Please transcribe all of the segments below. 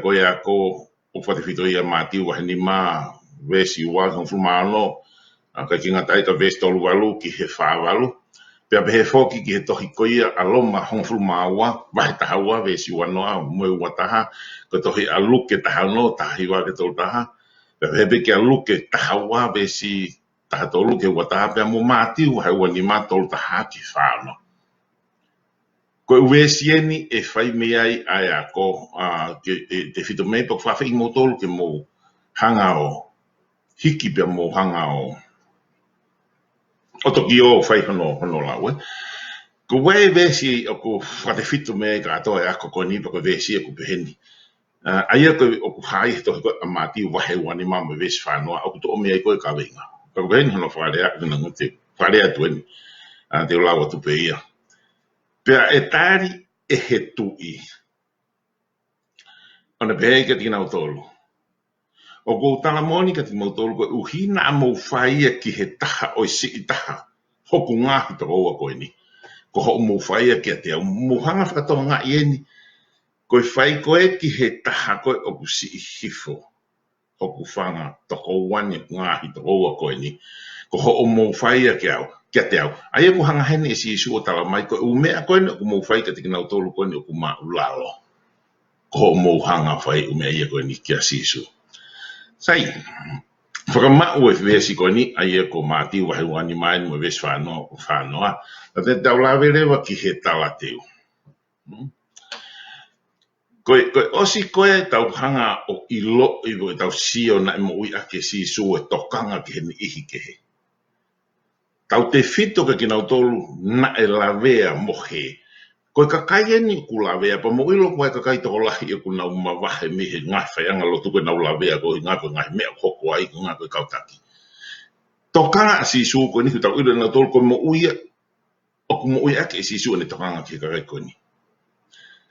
ko ia ko o whatewhito ia mātiu waheni mā vesi ua kong fulmano ka kinga tai ka vesi tolu walu ki he whawalu pia he foki ki he tohi ko ia aloma hong fulmawa wahi taha ua vesi ua noa mwe ua taha ka tohi aluke taha no tahi wa ke tolu taha pia he beke aluke taha ua vesi taha tolu ke ua taha pia mo mātiu hai ua ni mā tolu taha ki whano ko uesieni e fai me ai ai ako te fito me pa fa mo tolu ke mo hanga o hiki pe mo hanga o toki o fai hono lawe ko we vesi o ko fa te fito me ka to ako ko ni pa ko vesi ko beheni ai ko o ko hai to ko amati wa he wani ma me vesi fa no o to o me ko ka venga ko ben hono fa le na ngote fa le atu ni te lawa tu pe ia pea e tari e he tui. Ona pea ka tina o tolu. O ko tala moni ka tina o tolu ko uhina a mau whaia ki he taha o si i taha. Hoku ngahi to roa koe ni. Ko ho mau whaia ki a te au muhanga whakatoa ngā ieni. Koe whai koe ki he taha koe o ku si i hifo. Hoku whanga to ko wani ngahi to roa koe ni. Ko ho mau whaia ki au. Kia te au. Ai aku hanga hene e si isu o tala mai ko umea koe ni o ku mau whai ka tika nau tolu koe ni o ku maa ulalo. Ko mau hanga whai umea ia koe ni kia si isu. Sai, whakamau e whiwesi koe ni ai e ko māti wahi wani mai mo wes whanoa. Na te tau lawe rewa ki he tala teu. Koe osi koe tau hanga o ilo i koe tau sio na mo ui ake si isu e tokanga ki he ni ihi ke he. Tau te fito ka kinau tolu na e lavea mo he. Koe ka kai ni ku lavea, pa mo ilo koe ka kai toko lahi e ku nau mawahe me he ngā whaianga lo tuke nau lavea ko ngā koe ngā mea hoko ai ko ngā koe kautaki. Tokanga si isu koe ni ku tau ilo na tolu koe mo uia, o ku mo uia ake si isu ni tokanga ki ka kai koe ni.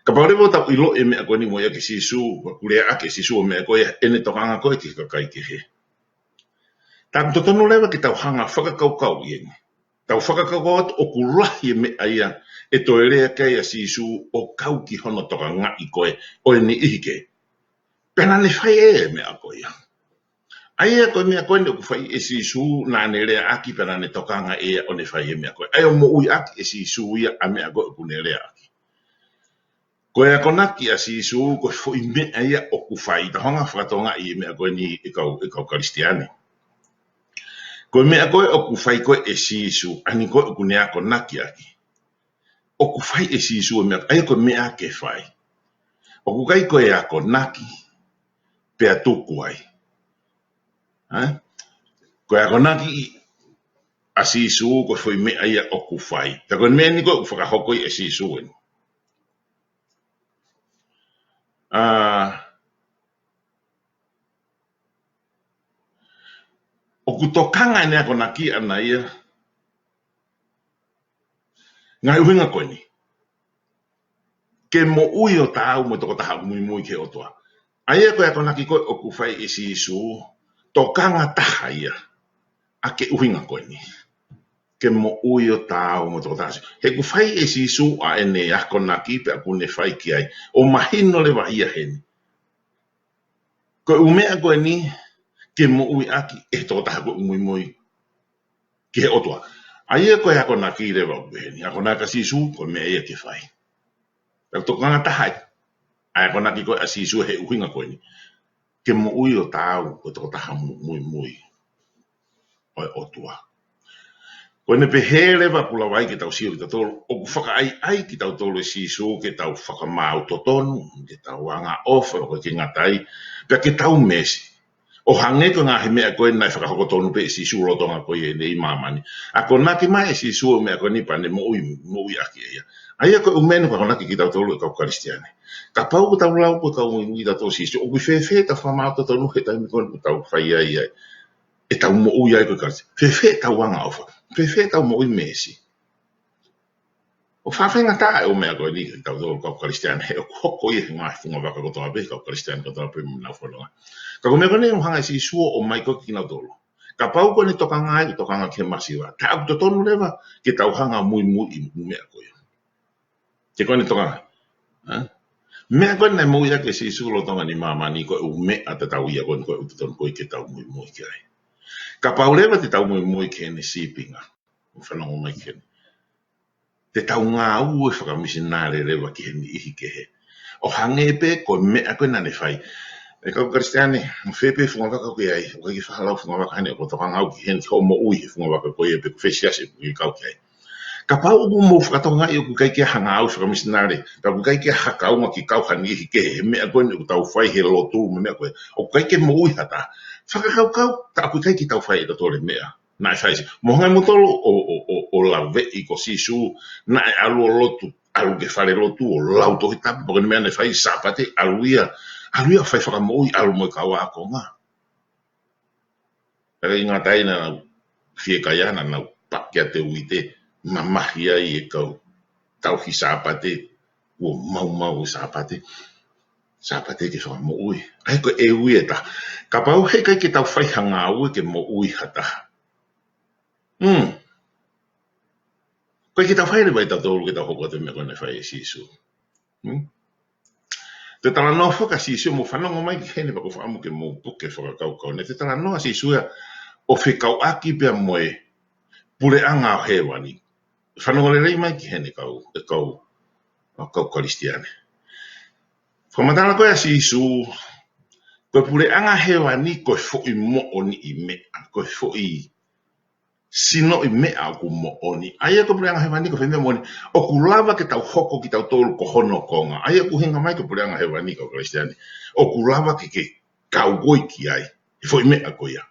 Ka paurewo tau ilo e mea koe ni mo ia ke si isu, kulea ake si isu o mea koe ene tokanga koe ki ka kai ke he. Tāku totonu lewa ki tau hanga whakakaukau ieni. Tau whakakaukau atu o kulahi me aia e toi rea kei a si isu o kau ki hono toka ngā i koe o e ni ihike. Pena ne whai e mea koe ia. Aia koe mea koe ne o ku whai e si isu nā ne rea aki pena ne toka ngā e o ne whai e mea koe. Ai o mo ui aki e si isu ia a mea koe o ku ne rea aki. Koe a konaki a si isu koe fo i mea ia o ku whai ta honga whakatonga i mea koe ni e kau karistiane. Koe mea koe o ku whai koe e si isu, ani koe o ku nea ko naki aki. O ku whai e si isu o mea, ai koe mea ke whai. O ku kai koe a ko naki, pea tuku ai. Koe a ko naki a si isu koe whai mea ia o ku whai. Ta koe mea ni koe u whakahokoi e si isu en. O ku tokanga nea ko naki ana ia, ngai uhinga koe ni. Ke mo ui o tāu mo toko taha mui ke otoa. Aia koe ako naki koe o ku whai e si isu, tokanga taha ia, a ke uhinga koe ni. Ke mo ui o tāu mo toko taha. He ku whai e si isu a ene ako naki pe aku ne whai ki ai. O mahino le wahia heni. Koe umea koe ni, ke mo ui aki e toko taha koe mui ke otoa. Aia koe ako naki le wau heni. Ako naka si isu, koe mea ia ke whai. Tako tokanga taha ai. Ai ko naki ko asi su he uhinga ko ni. Ke mo ui o tāu ko toko taha mui. Oi otua. Ko ne pehere wa pula wai ki tau siu ki tau tolu. O ku whaka ai ki tau tolu si su ke tau whaka mau totonu. Ke tau wanga ofa ko ki ngatai. Pea ke tau mesi. O hange ko ngā he mea koe nai whakahokotonu pe si su rotonga ko i nei mamani. A ko naki mai si su o mea koe ni pane mo ui aki ia. Aia koe umenu ka konaki ki tau tolu e kau karistiane. Ka pau ko tau lau ko tau i tau si su. O kui whewhe ta whamau ta tonu he taimi koe tau whai ai ai. E tau mo ui ai koe karistiane. Whewhe tau wanga ofa. Whewhe tau mo ui mesi. O whawhenga tae o mea koe ni ki tau tolu kau karistiane. He o koko i he ngā whunga waka kotoa pe kau karistiane kotoa pe mnau whanonga. Ka ko mea koe o hanga si suo o mai koe ki nau tolu. Ka pau koe ni tokanga ai tokanga ke masiwa. Ta au to tonu lewa ke tau hanga mui i mea koe. Te koe ni tokanga. Mea koe nei mo ia ke si sulo tonga ni mama ni koe u mea te tau ia koe u ton koe ke tau mui ke ai. Ka paulewa te tau mui ke ni sipinga. Whanongo mai ke ni. Te tau ngā ue whakamisi nāre rewa ki ni ihi ke he. O hange pe koe mea koe nane whai. E kau Kristiane, whepe whunga waka koe ai. O kai ki whahalau whunga waka hane o toka ngau ki hen ki ho mo ui whunga waka koe e pe whesiase ki kau ki ai. Ka pau mo whakatonga i o ku kai kia hanga au whakamisi nāre. Ka ku kai kia hakaunga ki kau hani ihi ke he mea koe ni ku tau whai he lotu me mea koe. O kai kia mo ui hata. Whakakau kau, ta ku kai ki tau whai e to tole mea. Nai whai si. Mo ngai motolo o la vei ko sisu nai alu o lotu. Alu ke whare lotu o lau tohi tapu. Paka ni mea ne whai sapate alu ia. Alu ia whai whakamo ui alu mo i kaua ako ngā. Kaka i ngā taina nau fie kaiana nau pakia te uite. Mamahia i e kau tau hi sapate o mau sapate sapate ke wha mo ui ai ko e ui e ta ka pau he kai ke tau whai hanga ui ke mo ui hata koe ke tau whai rewa i tau tōru ke tau hoko te mea kone whai e sisu te tala noa whaka sisu mo whanongo mai ki hene pako whaamu ke mo puke whakakau kau ne te tala noa sisu o whikau aki pia moe pure anga o hewani whanongo le rei mai ki hene kau Kristiane. Whamatana koe a sisu, koe pure anga hewa ni koe fōi mo oni i mea, koe fōi sino i mea o ku mo oni. Aia koe pure anga hewa ni koe whaimea mo oni, o ku lava ke tau hoko ki tau tōru ko hono konga. Aia ku hinga mai koe pure anga hewa ni kau Kristiane. O ku lava ke kau goi ki ai, i fōi mea koe ia.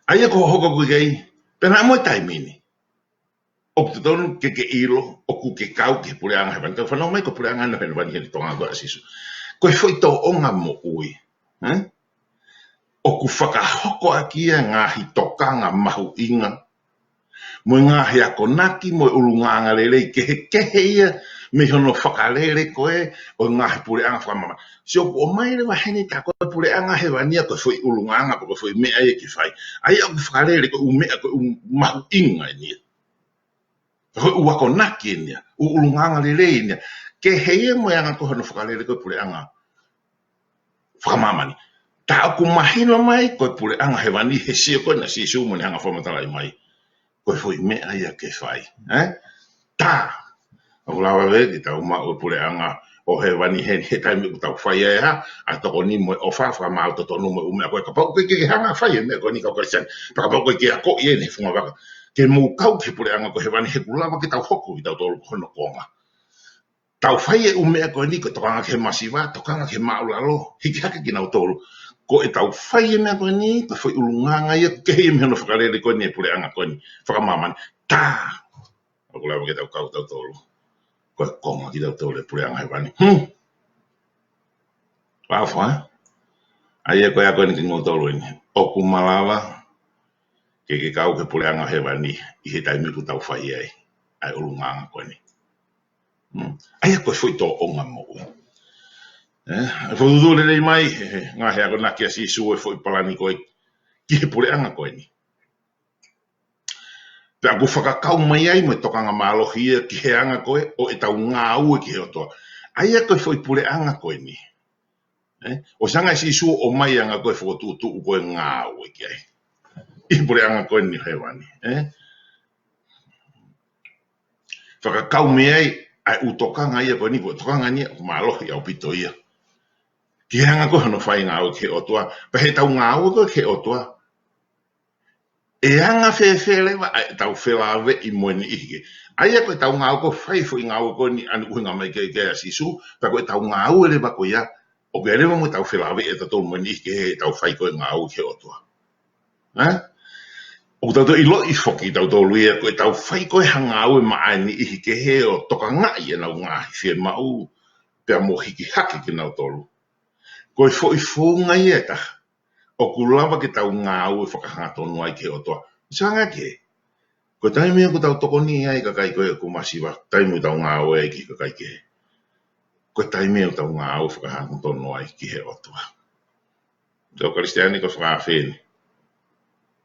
Aia koe hoko koe kei, pena moe taimini. O ku tonu ke ilo, o ku ke kau ke pure anga hewa. Ka whanau mai ko pure anga no hewa ni heni tonga koe asisu. Koe whoi tō onga mo ui. O ku whakahoko a kia ngāhi tokanga mahu inga. Mo ngāhi ako naki, mo urunganga lelei kehe ia. Me hono whakalele koe, o ngāhi pure anga whamama. So o mai rewa heni tā koe pure anga hewa nia koe whoi urunganga, koe whoi mea e ki whai. Ai au whakalele koe u mea koe u mahu inga nia. Koe u ako naki nia, u urunganga lelei nia. Kehe ia mo anga koe hono whakalele koe pure anga whamamani. Ta aku mahino mai koe pure anga hewani he sia koe na si sumo ni hanga whamatalai mai. Koe fui mea ia ke whai. Ta. Aku lawa veki tau mao pure anga o hewani he taimi ku tau whai e ha. A toko ni mo o whawha mao to tonu mo umea koe ka pau koe ke hanga whai e mea koe ni kau Kristiane. Paka pau koe ke a ko i e ne whunga waka. Ke mou kau ke pure anga koe hewani he kulawa ki tau hoku i tau tolu kono konga. Tau whai e umea koe ni koe tokanga ke masiwa, tokanga ke maulalo. Hiki hake ki nau tolu. Ko e tau whai e mea koe ni, koe whai ulunganga ia, kehe i mehano whakarele koe ni e pure anga koe ni, whakamamani, tā! Aku lawa ke tau kau tau tolu. Koe konga ki tau tolu e pure anga hewani. Wawha, aia koe a koe ni ki ngō tolu ni, oku malawa, ke kau ke pure anga hewani, i he taimi ku tau whai ai, ai ulunganga koe ni. Aia koe whai tō onga mo ui. E whaudu rei mai, ngā hea ko naki a si su e whoi palani koe, ki he pure anga koe ni. Pea ku whakakau mai ai mo e tokanga mālohia ki he anga koe, o e tau ngā ue ki he otoa. Aia koe whoi pure anga koe ni. O sanga si su o mai anga koe whakotutu koe ngā ue ki ai. I pure anga koe ni hewani. Whakakau mai ai, ai utokanga ia koe ni, koe tokanga ni, o mālohi au pito ia. Ki hanga koe no whai ngā ue ke otoa. Pa he tau ngā ue koe ke otoa. E anga whewhelewa, tau whelawe i moeni ihike. Aia koe tau ngā ue koe whai fui ngā ue koe ni anu uhinga mai ke a sisu. Pa koe tau ngā ue lewa koe ia. O ke rewa mo tau whelawe e tatou moeni ihike he tau whai koe ngā ue ke otoa. O tau i lo i whoki tau tolu ia. Koe tau whai koe hanga ue maani ihike he o toka ngai e nau ngāhi whie mau. Pea mo hiki haki ki nau tolu. Koe fo i whunga i eta, o kulawa ke tau ngā ue whakahatonu ai ke otoa. Sanga ke, koe taimea ko tau toko ni ai kakai koe ku masiwa, taimu tau ngā ue ai ki kakai ke. Koe taimea ko tau ngā ue whakahatonu ai ki he otoa. Tau Kristiane ko whakawheni.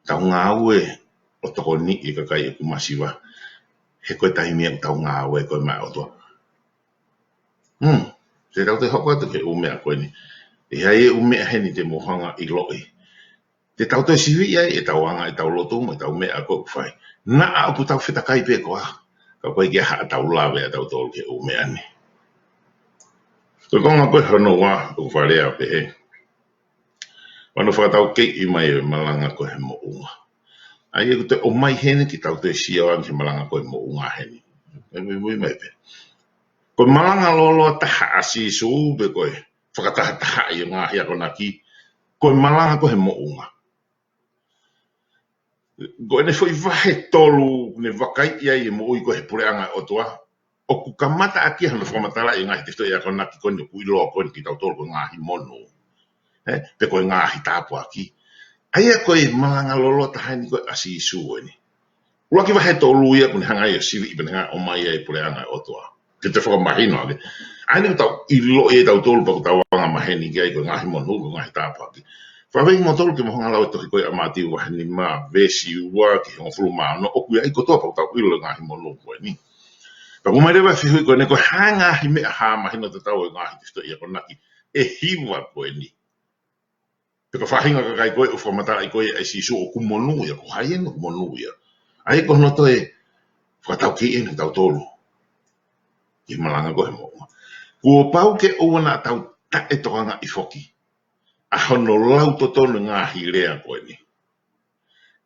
Tau ngā ue o toko ni i kakai ku masiwa, he koe taimea ko tau ngā ue koe mai otoa. Te tau te hoko atu ke umea koe ni. E hai e umea heni te mohanga I loi. Te tau te siwi ai e tau anga e tau lotu mo e tau mea ko whai. Na a upu tau whitakai pe koa. Ka koe ki haa tau lawe a tau tolu ke umea ni. Koe konga koe hono wā u wharea pe he. Wano whakatau kei I mai e malanga koe he mo unga. Ai e te o mai hene ki tau te sia an ke malanga koe mo unga hene. E mui mai pe. Koe malanga lolo taha asi su be koe. Whakataha taha I ngā hia kona ki. Koe malanga koe he mo unga. Koe ne fwoi wahe tolu ne wakai ia I mo ui koe he pureanga o toa. O ku kamata aki hana whamatala I ngāhi te stoi a kona ki koe ku iloa koe ki tau tolu koe ngāhi mono. Pe koe ngāhi tāpu aki. Aia koe malanga lolo taha ni koe asi isu ni. Ua ki wahe tolu ia kune hanga ia siwi I benenga o mai ia I pureanga o toa. Ke te whakamahino ake. Aini ku tau ilo e tau tolu pa ku tau wanga maheni ki ai koe ngāhi mono koe ngāhi tāpu aki. Whawei mo tolu ke mohanga lau toki koe amati ua ni ma vesi ua ki honga fulu maa no oku ia I kotoa pa ku tau ilo ngāhi mono koe ni. Ka kumai rewa whihui koe ne koe haa ngāhi mea haa mahino te tau e ngāhi te stoi ia koe naki e hiwa koe ni. Pe ka whahinga ka kai koe u whamatara I koe e sisu o kumonu ia ko hai enu kumonu ia. Ai ko noto e whakatau ki enu tau tolu. Ki malanga koe mo. Kua pau ke owana tau ta e toanga I foki. A hono lau to tonu ngāhi rea koe ni.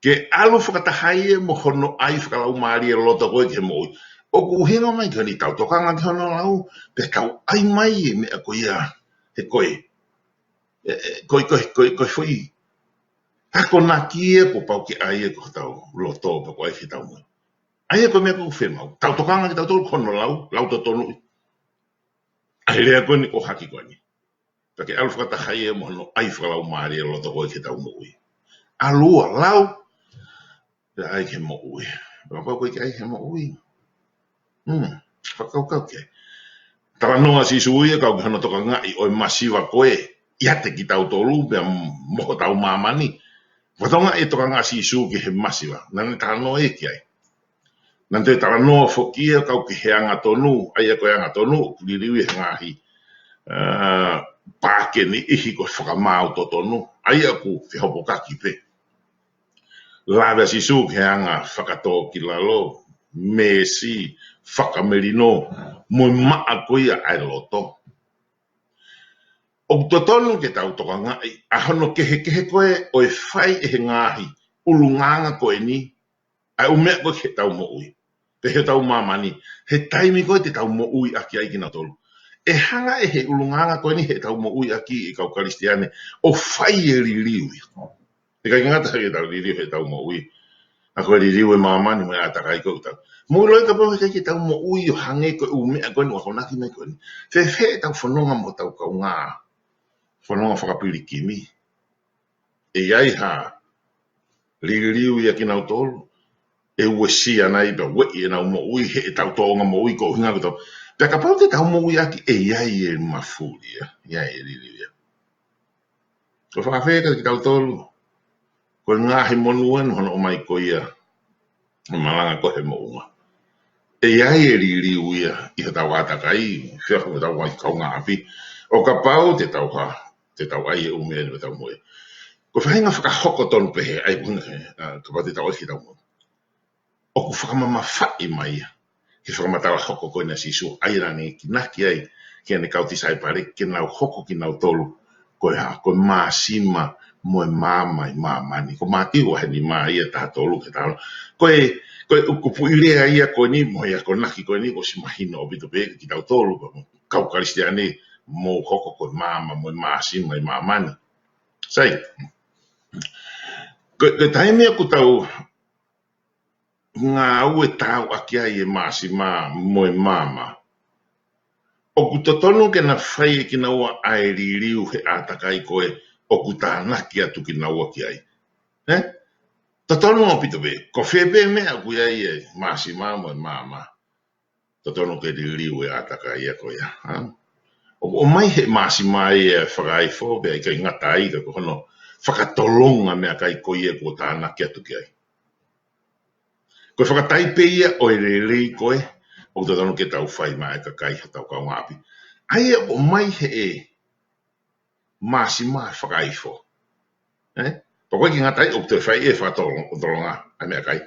Ke alu whakatahai e mo hono ai whakalau maari e loto koe ke mo ui. O ku hinga mai ka ni tau tokanga ki hono lau. Pe kau ai mai e mea koe ia. He koe. Koe fui. Hako nā kia po pau ki ai e ko tau loto pa koe ki tau mo. Ai e koe mea koe whemau. Tau tokanga ki tau tolu kono lau to tonu. Ai rea koe ni ko haki koe ni. Pake alu whakatahai e mo hono ai whakalau maari e loto koe ki tau mo ui. Alua lau. Pe ai ke mo ui. Pau koe ki ai ke mo ui. Whakaukau ke. Tara noa si sui e kau ki hana toka ngai oi masiwa koe. Ia te ki tau tolu pia moho tau mamani. Watonga e toka ngā si sui ki he masiwa. Nane tara noa e ki ai. Nante tara noa whokia kau ki he anga tonu. Ai a koe anga tonu. Kuliriwi he ngahi. Pāke ni ihi ko whakamau to tonu. Ai a ku whihopo kaki pe. Lawe si sui ki he anga whakatō ki lalo. Mesi. Whakamerino. Moi maa koe ai loto. O totonu ke tau toka ngai, ahono kehe koe o e whai e he ngāhi, ulunganga koe ni, ai umea koe ke tau mo ui. Pe he tau mamani, he taimi koe te tau mo ui aki ai kina tolu. E hanga e he ulunganga koe ni he tau mo ui aki I kau karistiane, o whai e ririui. E kai ngata he tau ririu he tau mo ui. A koe ririu e mamani mo e atakai koe tau. Mo loi ka pau ke tau mo ui o hange koe umea koe ni wakonaki me koe ni. Fe tau whanonga mo tau kau ngā. Whanonga whakapiri kimi. E iai ha. Ririu ia ki nau tolu. E ue si anai pa wei e nau mo ui he e tau tonga mo ui ko hinga koto. Pea ka pau te tau mo ui aki e iai e mafuri ia. Iai e ririu ia. Ko whakawheka ki tau tolu. Ko ngahi monuan hono o mai ko ia. Malanga ko he mo unga. E iai e ririu ia. I ha tau atakai. Whia ko tau wai kau ngā api. O ka pau te tau ha. Te tau ai e umea ni tau moe. Ko whahinga whakahoko tonu pehe ai punga ka pau te tau ai ki tau moe. O ku whakamama whai mai. Ke whakamatawa hoko koe na sisu ai rani ki naki ai. Ki ane kauti sai pare ke nau hoko ki nau tolu. Koe ha, koe māsima moe māmai māmani. Ko māti ua heni mā ia taha tolu ke tau. Koe uku irea ia koe ni moe ia koe naki koe ni ko si mahino o bito peke ki tau tolu. Kau karistiane mo hoko koe māma moe māsima i māmani. Sai. Koe taimea ku tau ngā ue tau aki ai e māsima moe māma. O ku totonu ke na whai e ki na ua ai ririu he atakai koe o ku tānaki atu ki na ua ki ai. Totonu o pito be, ko whepe mea ku ai e māsima moe māma. Totonu ke ririu e atakai e koe. O mai he māsima e whakaifo, be ai kai ngata ai ka kono whakatolonga mea kai koe e ko tānaki atu ki ai. Koe whakatai pe ia o e rei koe, o totonu ke tau whai mai ka kai hatau kau ngāpi. Ai o mai he e masima whakaifo. Pokoi ki ngatai o te whai e whakatolonga a mea kai.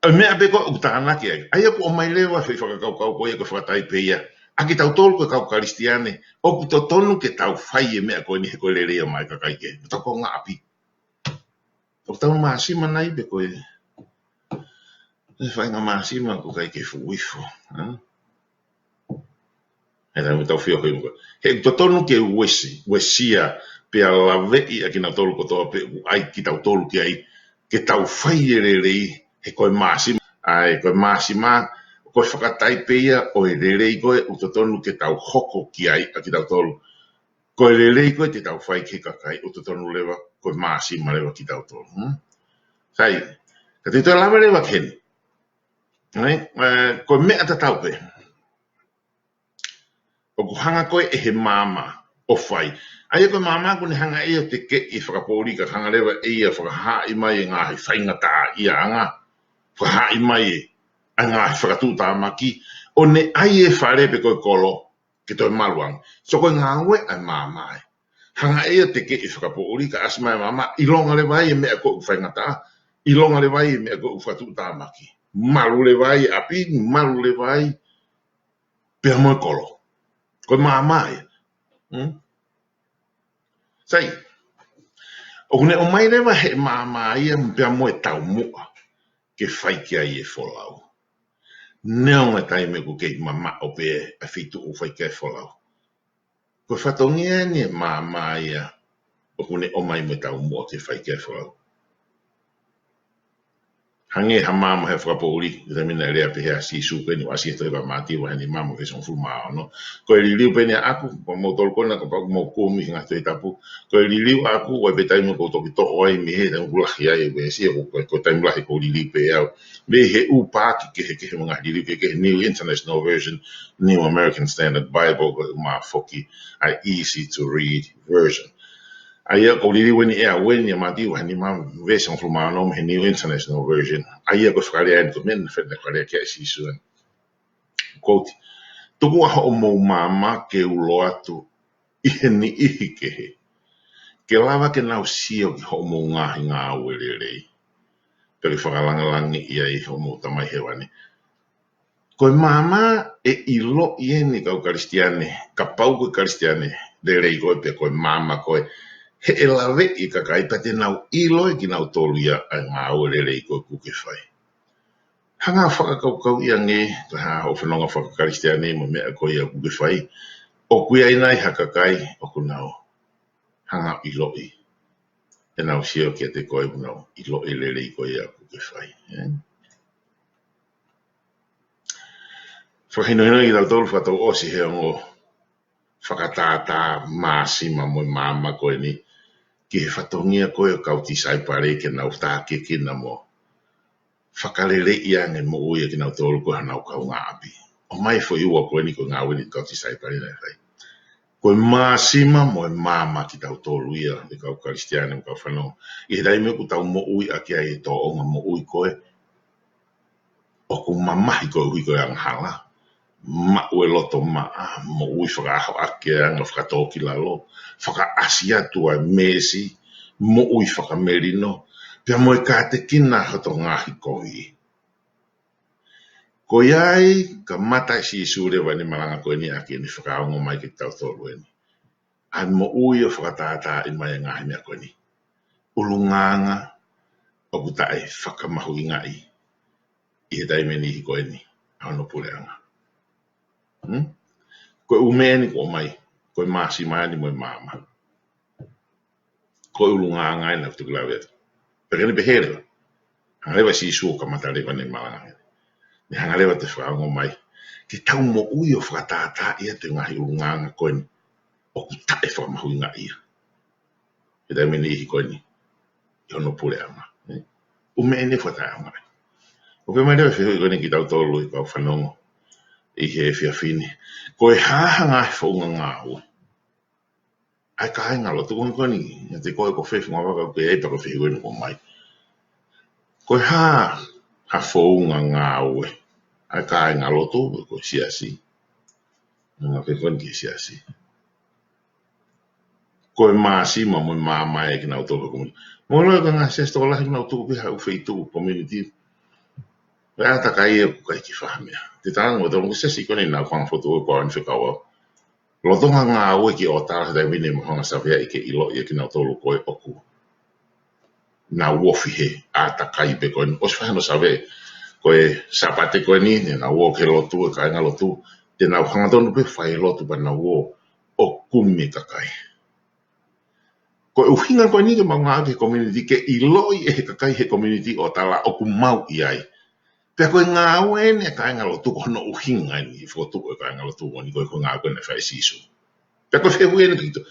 A mea beko o tāna ki ai. Ai o mai lewa whi whakakaukau koe ko whakatai peia. A ki tau tolu ko kau karistiane. O ku to tonu ke tau whai e mea koe ni he koe le rea mai kakai ke. Toko ngā api. O tau masima nai be koe. E whai ngā masima ko kai ke fuifo. E tau tau whio koe. He to tonu ke wesia pe a lavei a ki na tolu ko toa pe ai ki tau tolu ki ai. Ke tau whai e le rei he koe masima. Ai koe masima koe whakatai peia o e le rei koe o to tonu ke tau hoko ki ai a ki tau tolu. Koe le rei koe te tau whai ke kakai o to tonu lewa koe masima lewa ki tau tolu. Sai, ka te toa lama lewa ken. Koe mea ta tau pe. O ku hanga koe e he mama o whai. Ai koe mama kone hanga e o te ke i whakapori ka hanga lewa e ia whakaha i mai e ngā he whaingata ia anga. Whakaha i mai e a ngā he whakatūta maki. O ne ai e whare pe koe kolo ke toi maluang. So koe ngā ue ai mama e. Hanga e o te ke i whakapori ka asma e mama. I longa le vai e mea koe whaingata. I longa le vai e mea koe whakatūta maki. Malu le vai api, malu le vai pe moe kolo. Koe mama e. Sai, o kune o mai lewa he mama ia pia moe tau mua ke whai ki ai e wholau. Neonga tai me ku kei mama o pe a whitu o whai ki ai wholau. Koe whatongia ni e mama ia o kune o mai me tau mua ke whai ki ai wholau. Hange ha mama he whakapouri, ita mina rea pe hea si suke ni wasi e toiwa mati wa hani mama ke son fumao no. Ko e liliu pene aku, ko mo tol kona ko paku mo kumi ngā toi tapu. Ko e liliu aku, wa pe taimu ko toki toho ai me he taimu kulahi ai we si ko taimu lahi ko liliu pe au. Me he u pāki ke he mga liliu ke he New International Version, New American Standard Bible, ko ma foki, a easy to read version. Aia ko lili weni e a weni a mati wa ni ma version from no me New International Version. Aia ko whakarea e ko men whena whakarea kia si suan. Quote, tuku aha o mou mama ke ulo atu i he ni ihi ke he. Ke lava ke nau sio ki ho mou ngahi ngā uere rei. Peri whakalangalangi ia i ho mou tamai hewani. Koe mama e ilo i e ni kau karistiane, ka pau koe karistiane, le rei koe pe koe mama koe. He e lawe i kakai pa te nau ilo e ki nau tolu ia a ngā ore rei koe kuke whai. Hanga whakakaukau ia nge, ka ha o whanonga whakakaristiane mo mea koe ia kuke whai. O kui ai nai hakakai o ku nau. Hanga ilo i. E nau sio ki a te koe ku nau ilo i le rei koe ia kuke whai. Whakahinohino i tau tolu whakatau osi he ongo whakatātā māsima mo mama koe ni. Ki he whatongia koe o kauti sai pare ke nau tā ke kina mo. Whakarere ia nge mo uia ki nau tōru koe hanau kau ngā api. O mai fo iua koe ni ko ngā weni kauti sai pare nei whai. Koe māsima mo e māma ki tau tōru ia e kau karistiane mo kau whanau. I he daime ku tau mo ui a kia e tō onga mo ui koe. O ku mamahi koe hui koe ang hala. Ma ue loto ma mo ui whakaaho ake anga whakatoki lalo. Whakaasi atua mesi, mo ui whakamerino, pia mo e ka te kina hato ngahi kohi. Ko iai, ka matai si sure wani malanga koe ni aki ni whakaongo mai ki tau tolu eni. Ai mo ui o whakatata i mai ngahi mea koe ni. Ulunganga, o kutai whakamahu i ngai. I he taimeni hi koe ni, ano pureanga. Koe umeni ko mai, koe masi mani mo mama. Koe ulunga ngai na tu klawe. Pero ni behele. Hangalewa si su ka mata lewa ni malanga. Ni hangalewa te whaongo mai. Ki tau mo ui o whakatata ia te ngahi ulunga koe ni. O ku tae whakamahu i ngai ia. E taimeni hi koe ni. I ono pureanga. Umeni whakatata. O pe mai lewa whihui koe ni ki tau tolu i kau whanongo. I he whiawhini. Koe hahanga e whaunga ngā ua. Ai ka inga lo tu koe ni. Te koe ko whewhi ngā waka koe e pako whi koe ni ko mai. Koe ha whaunga ngā ua. Ai ka inga lo tu koe si asi. nga pe kon ki sia si ko ma si mo ma mai ki na to ko mo lo nga se sto la na to pe ha u feito community ya ta kai e ku kai ki fa me te tang mo to mo se si ko ni na kwang foto ko an fe ka wa lo to nga o ki o ta da vini mo nga sa via ke ilo ye ki na to lo ko oku na wo fi he a ta kai pe ko o fa no sabe ko e sapate ko ni na wo ke lo tu ka nga lo tu te na hanga tonu pe fai lo tu pa na wo o kumi ka kai ko u hinga ko ni ke mga ke community ke iloi e ka kai he community o tala o ku mau i ai pe ko nga wen e ka nga lo tu ko no u hinga ni fo tu ko ka nga lo tu ni ko nga ko na fai sisu pe ko fe wen ki to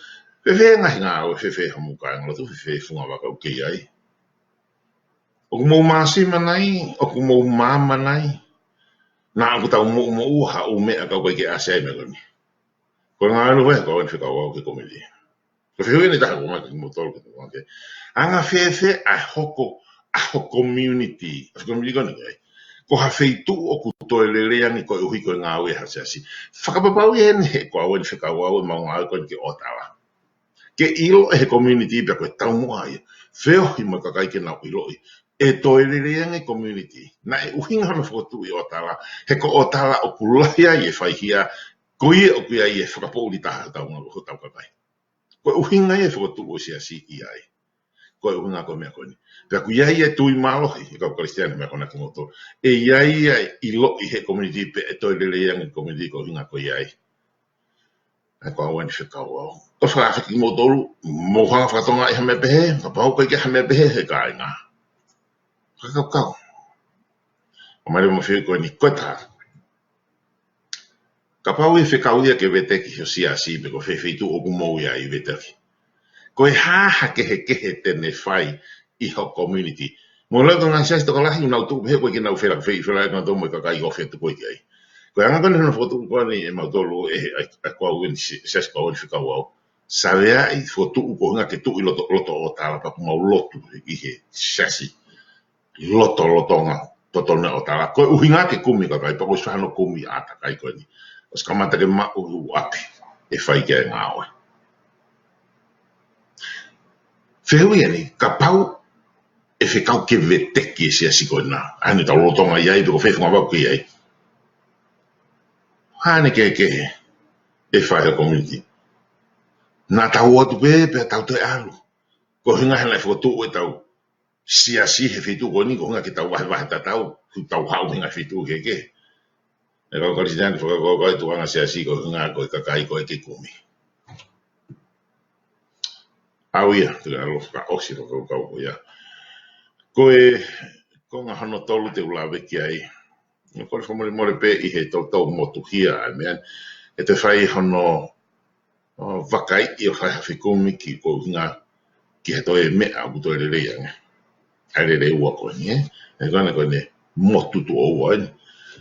fe nga o fe hamu ka nga lo tu fe funga ba ka u ke ai o ku mo masi manai o ku mo mama nai na aku tau mo ha o me ka ko ke asa me ko ni ko nga no ve ko fe ka o ke community ko fe ni ta ko ma mo tol ko ke anga fe a hoko community ko mi ko ni ko ha feitu o ku to le ni ko hui ko nga we ha si whakapapau e ne ko awen fe ka o ma nga ko ke otala ke ilo e community pe ko tau mo ai feo i ma ka kai ke na ilo e to le ni community na e uhinga no fotu i otala he ko otala o kulaya e fai hia ko ie o ku ia e whakapau li taha tau nga ko tau ka kai ko uhinga e fotu o si i ai ko uhinga ko me ko ni pe ku ia e tui malo i ka kristiano me ko na ko e ia i lo i he community pe e to le ni community ko uhinga ko ia e ko awen fe ka o o fa ki mo tolu mo fa tonga e me pe ka pa ko ke me pe he ka nga ka o mai mo fe ko ni kota ka pa we fe ka uia ke vete ki si asi pe ko fe tu o mo ia i vete ko e ha ke he te ne fai i ho community mo lo nga sa sto kala hi na tu he ko ke na fe la fe na do mo ka kai o fe tu ko ai ko anga ko no foto ko ni e ma dolo e ko win se ko win fika wa sabea i foto ko nga ke tu i loto o tala pa mo loto i he sasi loto nga toto na o tala ko u hinga ke kumi ka kai pa ko sa no kumi ata kai ko ni os kamata ke ma u ate e fai ke nga o feu ni ka pau e fe kau ke vete ki se asi ko na ani ta loto nga ia i ko fe nga ba ki ai hane ke e fai a community na tau atu pe tau te alu ko hinga hela foto e tau si he fitu ko ni ko nga ki tau wa tau ku tau hau hinga fitu ke e ko kristian ko tu nga si ko nga ko ka kai ko ke kumi awia tu na lo ka osi ko ya ko nga hano tolu te ula ve ki ai ko mo pe i he tau mo tu hia men e te fai hano vakai i o fai hafikumi ki ko hinga ki he toi me a buto le yang ale le ua ko ni e gana ko ne motu tu o wa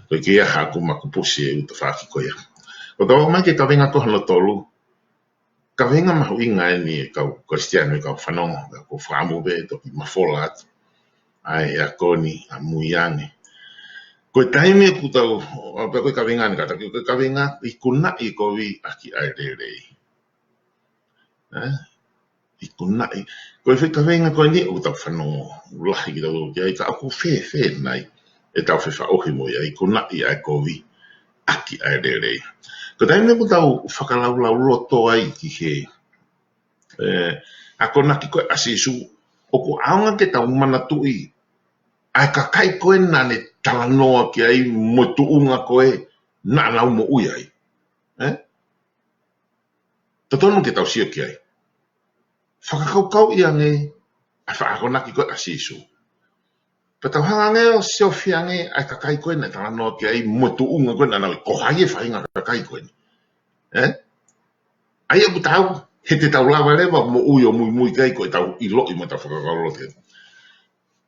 ko ki ha ku makupusi e uta fa ki ko ya ko to ma ke ka venga ko no tolu ka venga ma winga ni ka kristiano ka fanon ko famu be to ki mafolat ai a ko ni a muyangi ko taime ku tau pe ko ka venga ka ka venga i kuna i ko vi aki ai le i kuna i ko fe ka venga ko ni o ta fano la ki do ya ka ku fe nai e ta fe fa o ki mo ya i kuna i ai ko vi aki ai le ko dai me tau whakalau lau loto ai ki he a kona ki koe asisu o ko aonga ke tau mana tui ai ka kai koe nane talanoa ki ai mo tuunga koe na nau mo ui ai totonu ke tau sio ki ai whakakau i ange a whaakona ki koe asisu pa tau hanga nge o sio fiange ai ka kai koe na talanoa ki ai mo tuunga koe na nau ko hai e whainga ka kai koe ai e tau he te tau lawa lewa mo ui o mui kai ko e tau i lo i mo tau whakakaro te.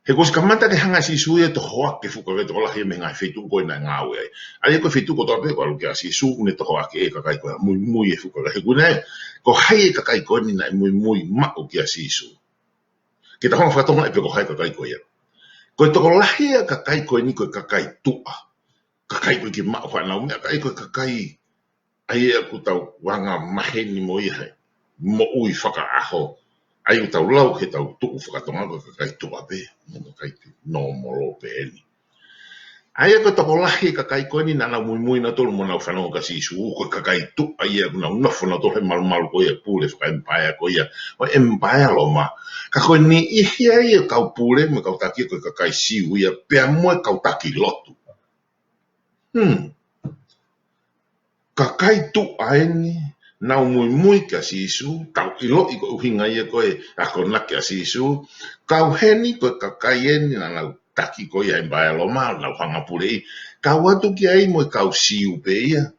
He kos kamata ke hanga si sui e to hoa ke fuka ke to la he me ngai feitu ko na ngau ai. Ai ko feitu ko to pe ko ke si su ne to hoa ke e ka kai ko mui e fuka he kune ko hai e ka kai ko ni na mui ma o ke si su. Ke ta hanga fatonga e pe ko hai ka kai ko ia. Ko to la he ka kai ko ni ko ka kai tua. Ka kai ko ki ma fa na me kai ko ka kai ai aku tau wanga mahe ni mo ia mo ui whakaaho ai u tau lau he tau tuku whakatonga ka kai tua pe mo kai no molo pe ni ai ako toko lahi ka kai koe ni nana mui mui na tolu mo na whanau ka si su ko ka kai tu ai aku na unafo na tolu he malu malu ko ia pule whaka empire ko ia o empire lo ma ka koe ni ihi ai kau pule me kau taki ko ka kai siu ia pe mo kau taki lotu ka kai tu ai ni na mui mui ka sisu tau ilo i ko uhinga ia ko e ako na ka sisu kau heni ko ka kai ni na taki ko ia embaia lo mal na hanga pule i kau atu ki ai mo kau siu pe ia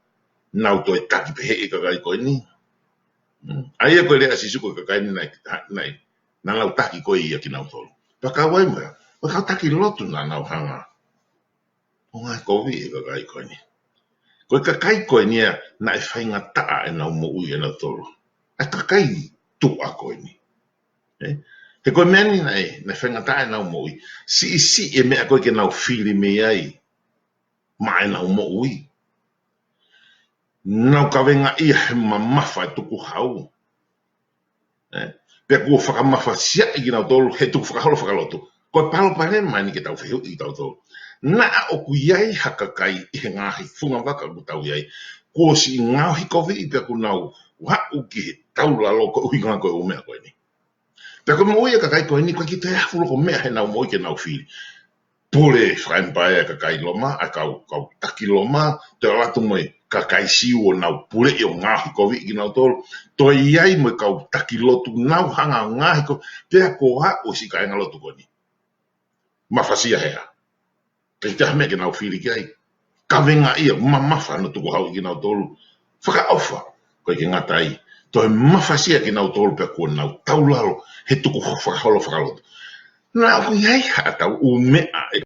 na to e taki pe he ka kai ko ni ai ko le asisu ko ka kai ni na lau taki ko ia ki na tolo pa ka wai mo pa ka taki lotu na hanga o nga ko vi ka kai ko ni ko ka kai ko ni na e whainga taa e nau mo ui e na tolo. A ka kai tu a ko ni. He koe mea ni na whainga taa e nau mo ui. Si e mea koe ke nau whiri me ai. Ma e nau mo ui. Nau ka wenga ia he mamafa e tuku hau. Pea kua whakamafa sia i ki nau tolo he tuku whakaholo whakalotu. Koe palo pare mai ni ke tau whiu i tau tolo. Na o ku iai haka kai i he ngahi whunga waka ku tau iai. Ko si ngau hi kowi i pia ku nau wa uki he tau lalo ko uhi ngā koe o mea koe ni. Pia ko mo ia ka kai koe ni koe ki te hafu loko mea he nau mo i ke nau whiri. Pule whaimpai ka kai loma, a kau taki loma, te alatu moi ka kai siu o nau pule i o ngāhi kowi i nau tolu. To iai moi kau taki lotu nau hanga o ngāhi kowi, pia ko ha o si ka inga lotu koe ni. Mawhasia hea. Kei te hame ke nau whiri ki ai. Ka wenga ia mamafa no tuku hau i ki nau tolu. Whakaofa koe ki ngata ai. To e mawhasia ki nau tolu pia kua nau taulalo he tuku whakaholo whakalotu. Nā ku iai ha tau o mea e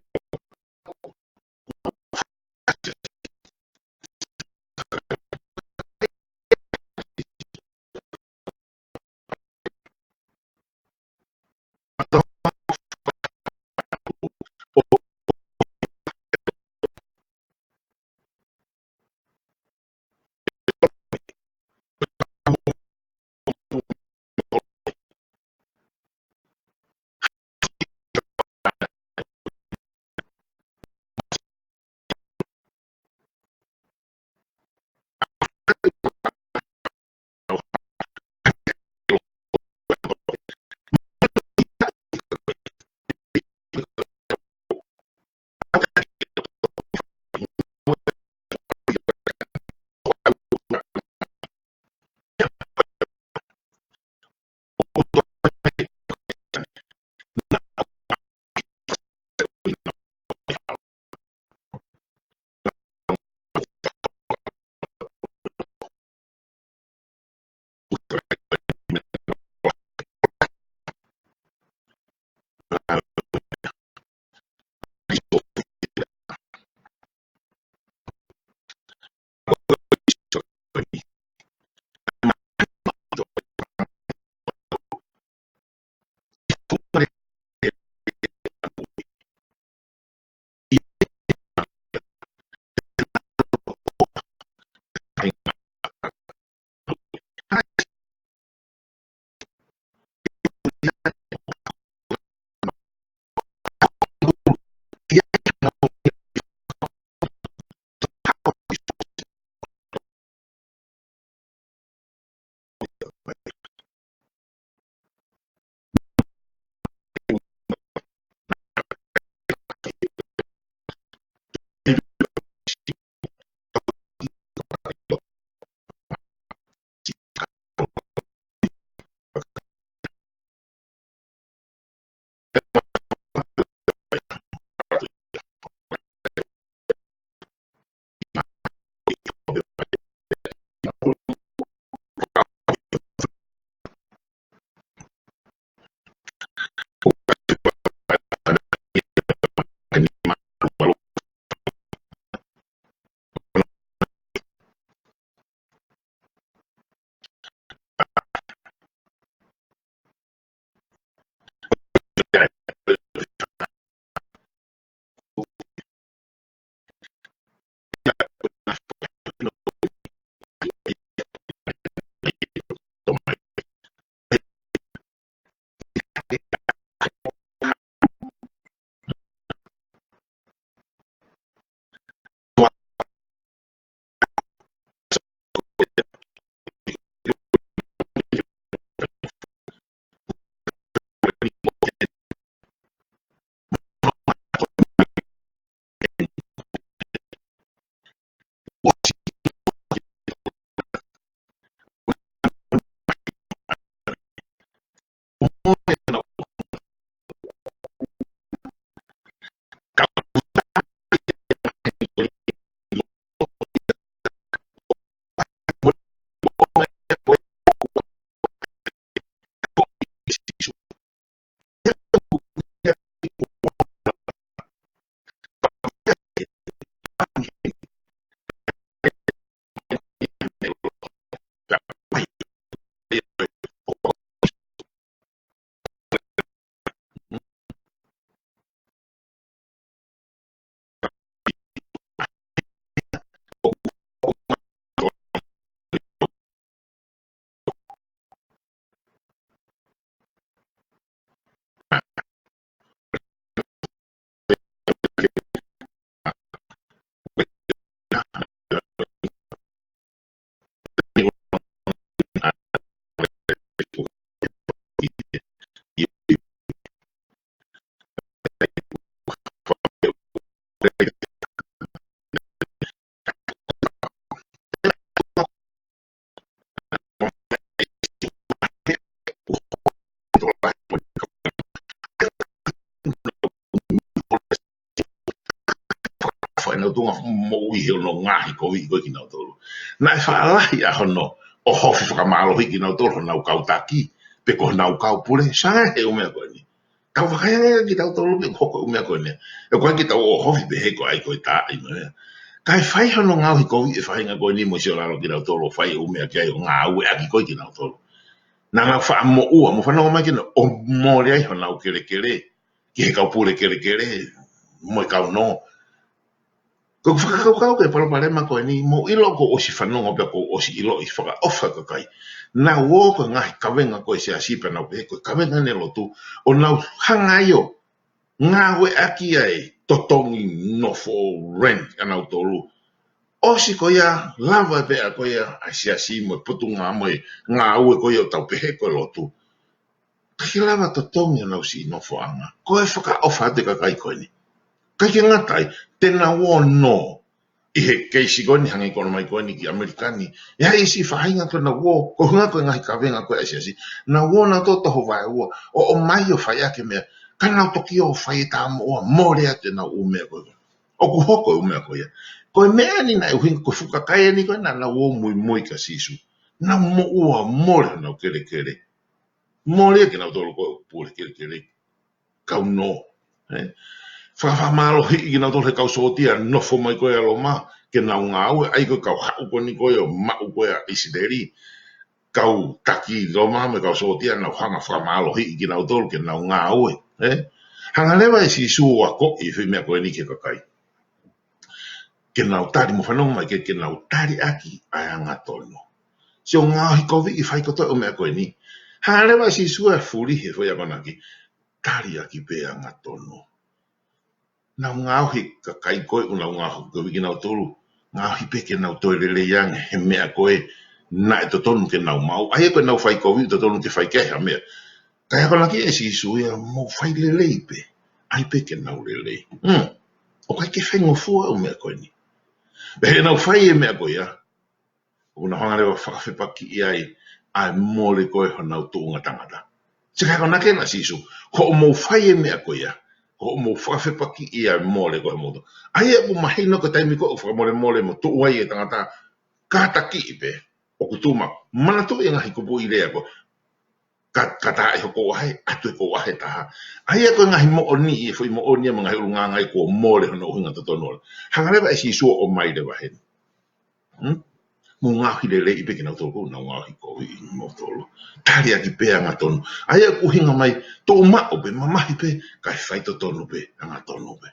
no tunga mo I no ngahi ko I ko ki na tolu na whaalahi a hono o hofi whakamalo hiki na tolu na ukautaki pe ko na ukau pule sanga he umea ko ni tau whakaya ki tau tolu pe hoko umea ko ni e kwa ki tau o hofi pe he ko ai ko ta I mea kai whai hono ngau hiko I e whainga ko ni mo si o lalo ki tau tolu whai umea ki ai o ngā ue aki ko ki na tolu na ngā wha mo ua mo whanau mai kina o mōre ai hono kere kere ki he kau pule kere kere mo kau no ko whakakau ke palopalema ko ni mo ilo ko o si whanonga pe ko o si ilo I whaka ofa ka kai na wo ko ngahi kawenga ko se asipa na pe ko kawenga ne lotu o na hanga yo ngā we aki ai totongi no fo rent ana tolu o si ko ya lava pe ko ya asi mo putu ngā ue ko yo tau pe ko lotu ki lava totongi na si no fo anga ko e whaka ofa te ka kai ko ni kai ki ngatai tena wo no I he keisi ko ni hangi kono mai ko ni ki Amerikani ya isi whahinga ko na wo ko hunga ko ngahi kawenga ko asi na wo na to ho vai wo o mai o whai ake mea kana toki o whai ta mo more ate na umea ko o ku hoko umea ko ya ko mea ni na uhinga ko fuka kai ni ko na wo mui ka sisu na mo ua more na kere kere more ke na tolo ko pule kere kere kau no whamalo hiki na tole kau sotia no fo mai koe alo ma ke na ngā ue ai ko kau hau ko ni koe o mau koe a isideri kau taki lo ma me kau sotia na hanga whamalo hiki na tole ke na ngā ue hanga lewa si sua ko I whi mea koe ni ke kakai ke na utari mo whanong mai ke na utari aki ai anga tono si o ngā hikovi I whai koto o mea koe ni hanga lewa si sua furi he whai akonaki tari aki pe anga tono na ngāhi ka kai koe una ngāhi ka wiki nau tolu ngāhi peke nau toi rele yang he mea koe na e totonu ke nau mau ai koe nau whai koe totonu ke whai keha mea kai ako laki e si suia mo whai lele pe ai peke nau lele o kai ke whengo fua o mea koe ni behe nau whai e mea koe ya una hanga rewa whakawhepaki I ai mole koe ho nau tuunga tangata se kai ako nake na sisu ko o mo whai e mea koe ya ko mo whawhepaki I ai mole ko moto ai e mo mahino ko taimi ko whamore mole mo tu wai e tangata ka taki pe o kutuma mana tu e ngahi kupu I rea ko ka ta e ko wahe atu e ko wahe taha ai e ko ngahi mo oni e fui mo oni e ngahi urunga ngai ko mole hono uhinga totono hangarewa e si suo o mai de wahe mo ngahi lele I peke na toko na ngahi ko I mo tolo tari aki pe anga tonu ai e uhinga mai to mao pe mamahi pe kai whai to tonu pe anga tonu pe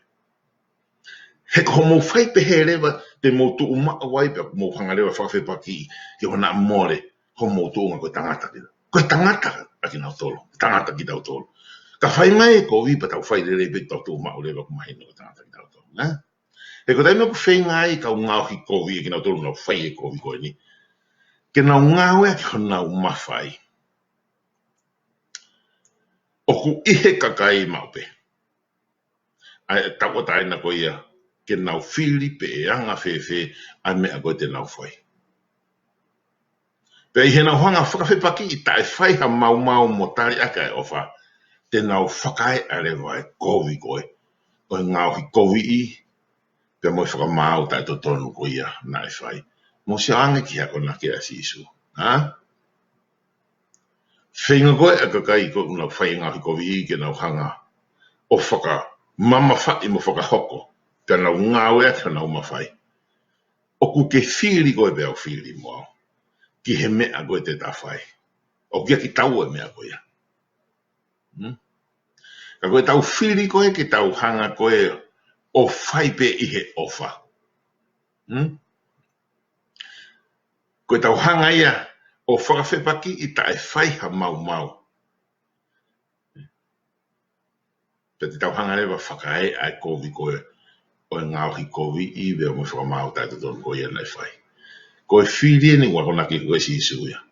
he ko mo whai pe he rewa te mo tu mao wai pe mo hangarewa whawhepaki ke hona more ko mo tu unga ko tangata ki ko tangata aki na tolo tangata ki tau tolo ka whai mai ko I pa tau whai lele pe tau tu mao rewa ko mahi no tangata ki tau tolo na e ko taime ko whengai ka ngāhi kowi ki nau tolu nau whai e kowi koe ni. Ke nau ngāwe ki nau mawhai. O ku ihe kakai maupe. Ai tawa taina ko ia ke nau whiri pe e anga whewhe ai mea koe te nau whai. Pe he nau hanga whakawhepaki I tae whai ha mau mo tari aka e ofa te nau whakai are vai kowi koe. O ngāhi kowi I pe mo whakamau tae to tonu ko ia na e whai. Mo se ange ki hako na ke asi isu. Ha? Whenga koe a kakai ko una whai ngahi kowi I ke nau hanga o whaka mama whai mo whakahoko. Ka nau ngāwe a ka nau mawhai. O ku ke whiri koe pe au whiri mo au. Ki he mea koe te ta whai. O kia ki tau e mea koe. Ka koe tau whiri koe ki tau hanga koe o whai pe I he ofa. Koe tau hanga ia o whakawhepaki I tae whai ha mau. Pe te tau hanga rewa whakae ai kovi koe o ngāhi kovi I wea mo whakamau tae te tonu koe ia nei whai. Koe whiri ni wakona ki koe si isuia.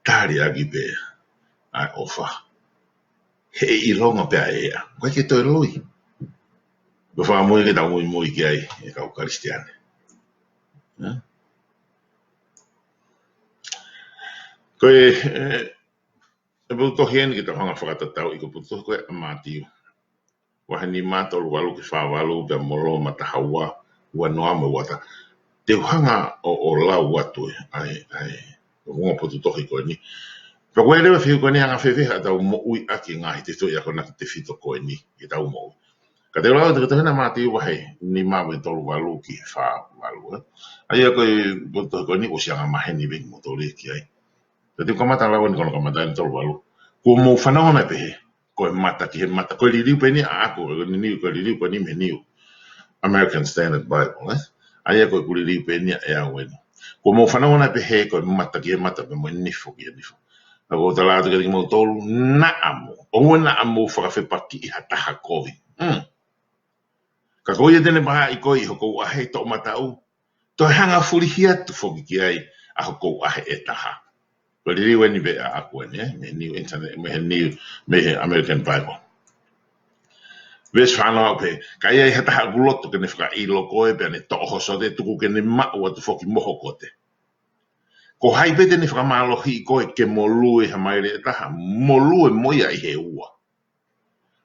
Tari agi pe ai ofa. He I longa pe a ea. Koe ke toi loi. Koe whakamui ke tau mui ki ai e kau karistiane. Koe e puto hien ki tau hanga whakatatau I ko puto koe a mātiu. Wahani mātolu walu ki whawalu pe molo matahaua ua noa mo wata. Te hanga o lau watu ai o po tu tohi ko ni. Pa koe lewa whiu koe ni anga whewhe tau mo ui aki ngahi te toi ako naki te whito koe ni i tau mo. Ka te lau te katahina māti wahe ni mawe tolu walu ki wha walu. Ai a koe tohi koe ni o sianga maheni wing mo tolu ki ai. Ka te kamata lau ni kono kamata ni tolu walu. Ko mo whanau pehe koe mata ki he mata. Koe liriu pe ni a ako koe liriu koe ni me niu. American Standard Bible. Ai a koe liriu pe ni e au eni. Ko mo whanau pehe koe mata ki he mata pe mo nifo ki he nifo. Ako ta lātu ki mo tolu na amo. O na amo whakawhepaki i hataha kovi. Ka koe tene paha i koe i hoko ahe to matau. To hanga furihia tu whoki ki ai a hoko ahe e taha. Ko riri weni be a aku eni, me New Internet, me American Bible. Ves whanau au pe, ka ia i hataha guloto kene whaka i loko e pe ane to hoso te tuku kene mau atu whoki moho kote. Ko hai pete ni whakamalohi i koe ke molue ha maire e taha, molue moia i he ua.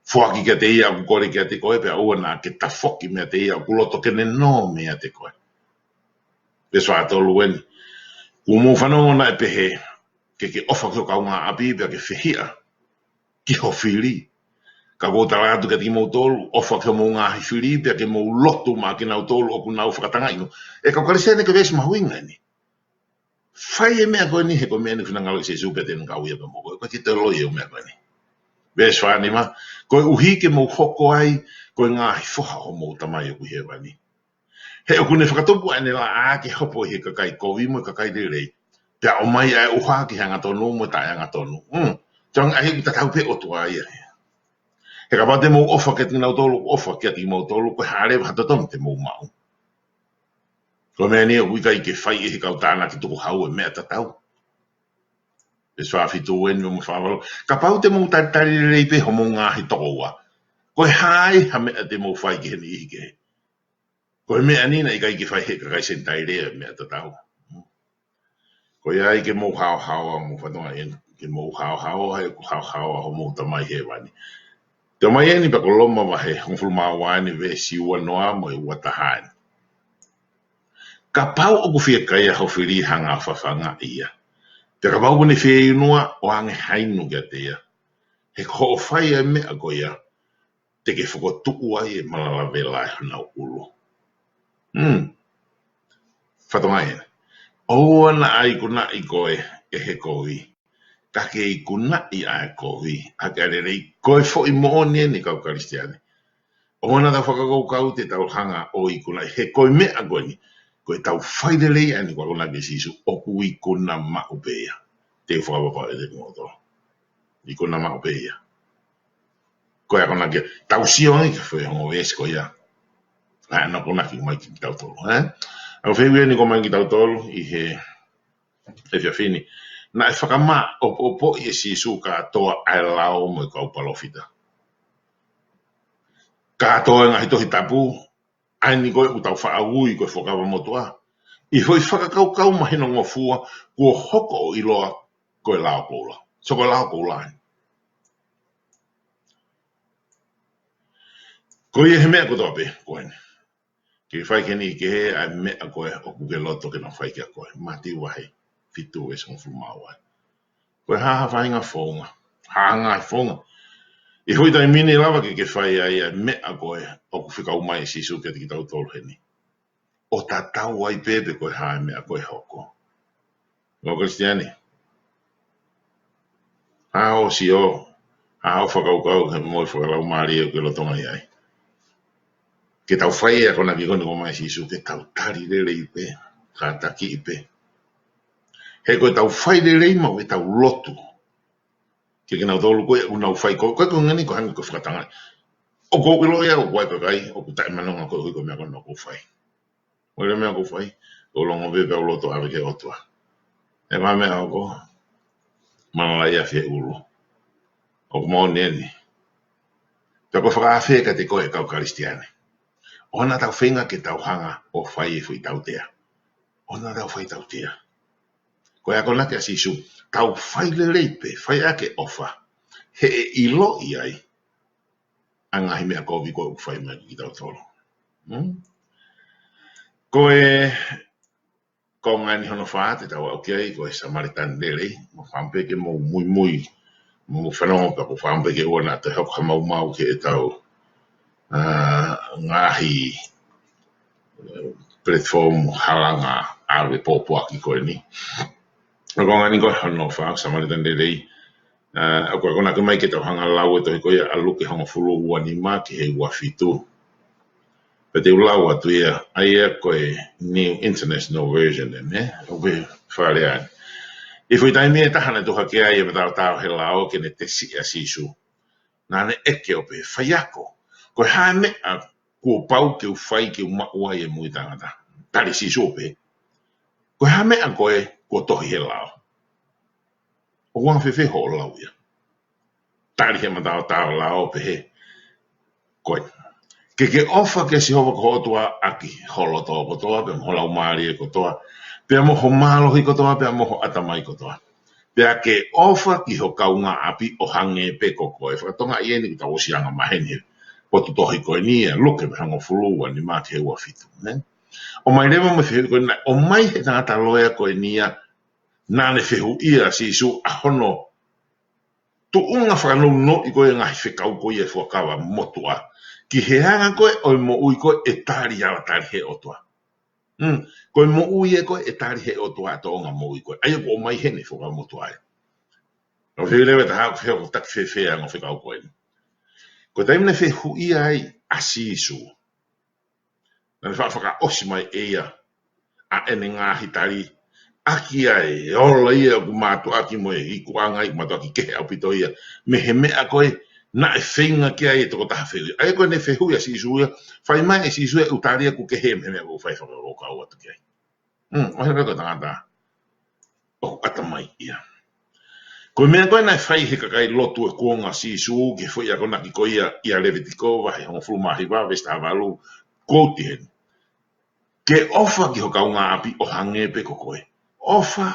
Fuaki kia te ia ku kore kia te koe, pe ua nā ke ta whoki mea te ia ku loto kene no mea te koe. Ves wātolu weni. Ku mō whanau na e pehe, ke ofa ki o kaunga api, pe ke whihia, ki ho whiri. Ka kōta rātu ka ti mō tolu, ofa ki o mō ngāhi whiri, pe ke mō lotu mā ki nau tolu o ku nau whakatanga ino. E ka kare sene ke ves mahuinga ni. Whai e mea koe ni, he koe mea ni whinangalo i se supe tenu kau ia pa mō koe, koe ki te loi e o mea koe ni. Ves whani ma, koe uhi ke mō hoko ai, koe ngāhi whoha o mō tamai o kuhe wani. He o kune whakatopu ane la a ke hopo he kakai kovi mo kakai te rei. Pea o mai ai uha ki hanga tonu mo ta hanga tonu. Tong ai ki tatau pe o tua ia. He ka pate mō ofa ke tinau tolu, ofa ke ti mō tolu, koe hare hatatom te mō mau. Ko mea ni o wika i ke whai e he kau tāna ki tuku hau e mea tatau. E swawhitu wen mo whawalo. Ka pau te mō tari rei pe ho mō ngāhi toko ua. Koe hai ha mea te mō whai ki heni i ke he. Koe mea nina i kai ki whai he ka kai sentai rea mea tatau. Koe ai ke mō hao hao mo whanua en. Ke mō hao hao hai ku hao hao ho mō tamai he wani. Te mai eni pa ko loma wahe hongfulu maa wani ve si ua noa mo i ua tahani. Ka pau o ku whia kai a hau whiri hanga whawhanga ia. Te ka pau kone whia inua o ange hainu kia te ia. He ko o whai ai mea ko ia. Te ke whakotuku ai e malala vela e hana ulu. Whatonga ene. O na ai kuna i koe e he kovi. Ka ke i kuna i ai kovi. A ke are rei koe fo i mooni e ni kau karistiani. O na tau whakakau kau te tau hanga o i kuna i he koe mea koe ni. Koe tau whaidere ani kwa kuna ke sisu oku i kuna maupea. Te whakapapa e te kumoto. I kuna maupea. Koe a kuna ke tau sio ngi ka whai hongo esi koe ia. Na kuna ki mai ki tau tolu. Au whewea ni ko mai ki tau tolu i he e whiawhini. Na e whakama o po i e sisu ka toa ai lau mo i kau palofita. Ka toa ngahi tohi tapu. Ai ni koe utau whaagui koe whakawa motua. I hoi whakakau mahino ngofua kua hoko i loa koe lao koula. So koe lao koula. Koe he mea koe tope koe ni. Ke whai ke ni ke he ai mea koe o kuke loto ke na whai kia koe. Mati wahe fitu e songu mawai. Koe haha whainga whonga. Haanga whonga. I hoi tai mini lava ke whai ai mea koe o ku whikau mai sisu ke tiki tau tolu he ni. O ta tau ai pepe koe hae mea koe hoko. Ngō Kristiani. Hao si o. Hao whakaukau he moi whakalau maari e ke lotonga iai. Ke tau whai e kona ki kone ko mai sisu ke tau tari rere i pe. Ka taki i pe. He koe tau whai rere i mau e tau lotu. Ke kena tolu koe unau whai koe. Koe koe ngani ko hangi koe whakatanga. O koe kilo ia o koe kakai. O kutai manonga koe hui koe mea kona koe whai. Oire mea koe whai. Ko longo vepe au loto awe ke otua. E mea mea o koe. Manala ia fie ulu. O mo neni. Te koe whakaawhia ka te koe kau karistiane. Ona tau whenga ke tau hanga o whai e whi tau tea. Ona tau whai tau tea. Koe ako nake a sisu. Tau whai le reipe. Whai ake ofa. He e ilo i ai. Angahi mea kovi koe u whai mai ki tau tolo. Koe konga ni hono wha te tawa okay, koe Samaritan Lele, mo whampeke mo mui mo whanonga ka ko whampeke ona te hoko mau ke e tau ngahi platform halanga awe pōpua ki koe ni. Konga ni koe hono wha Samaritan Lele, a koe kona ke mai ke tau hanga lau e tohi koe aluke honga fulu ua ni ma ki he ua fitu. But te ulau atu ia, aia koe New International Version ne, ope whare ai. I fui taimi e tahana tuha ke ai e matau he lao ke ne te si a sisu. Nā ne eke ope, whaiako. Koe hae mea kua pau ke u whai ke u maua i e mui tangata. Tari sisu ope. Koe hae mea koe kua tohi he lao. O wang whewhe ho lau ia. Tari he matau lao ope he. Koe. Ke ofa ke si hova kohotua aki holo toa kotoa, pe moho lau maari e kotoa, pe moho mālohi kotoa, pe moho atamai kotoa. Pe ke ofa ki ho kaunga api o hange pe koko e whakatonga i eni ki tau sianga maheni. Potu tohi koe ni e luke pe hango fulua ni mā ke ua fitu. O mai lewa me whihu koe nai, o mai he tangata loea koe nia, nāne whihu ia si su a hono tu unga whanau no i koe ngahi whikau koe e whakawa motua. Ki he hanga koe, oi mo ui koe e tari ala tari he otua. Koe mo ui e koe e tari he otua ato onga mo ui koe. Aia ko o mai hene whoka motua e. O whilewe ta hao whio ko tak whewhea ngā whikau koe ni. Ko taimne whehu ia ai asi isu. Nane whaka osi mai eia a ene ngāhi tari. Aki ai, ola ia ku mātu aki moe i kuanga i mātu aki kehe au pito ia. Me he mea koe, na e whenga ki ai e toko taha whehu. Ai koe ne whehu ia si isuia, whai mai e si isuia utaria ku kehe me mea ku whai whakaroka au atu ki ai. Ohe rako tangata. O atamai ia. Koe mea koe nai whai he kakai lotu e kuonga si isu, ke whai ako naki koe ia Levitiko, wahi hongo fulu mahi wa, vesta avalu, kouti hen. Ke ofa ki ho kaunga api o hange pe ko koe. Ofa.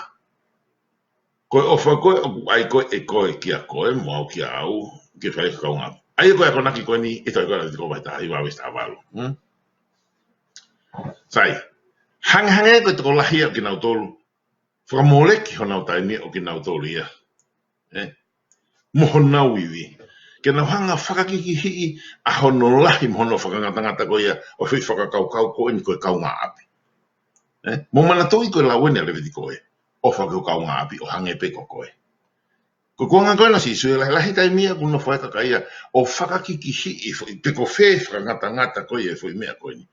Koe ofa koe, ai koe e koe kia koe, mo au kia au, ke whai kaunga api. Ai koe ako naki koe ni, e toi koe Levitiko vai tahi wa, vesta avalu. Sai, hange koe toko lahi au ki nau tolu, whakamoleki ho nau taimi o ki nau tolu ia. Moho nau iwi. Ke nau hanga whakakiki hii a hono lahi mohono whakangatangata koe ia o whi whakakaukau koe ni koe kaunga api. Mo mana toi koe lauene a Levitiko e. O whakau kaunga api o hange peko koe. Ko kuanga koe na si sui lahi taimia kuna whaekaka ia o whakakiki hii peko whe whakangatangata koe e whi mea koe ni.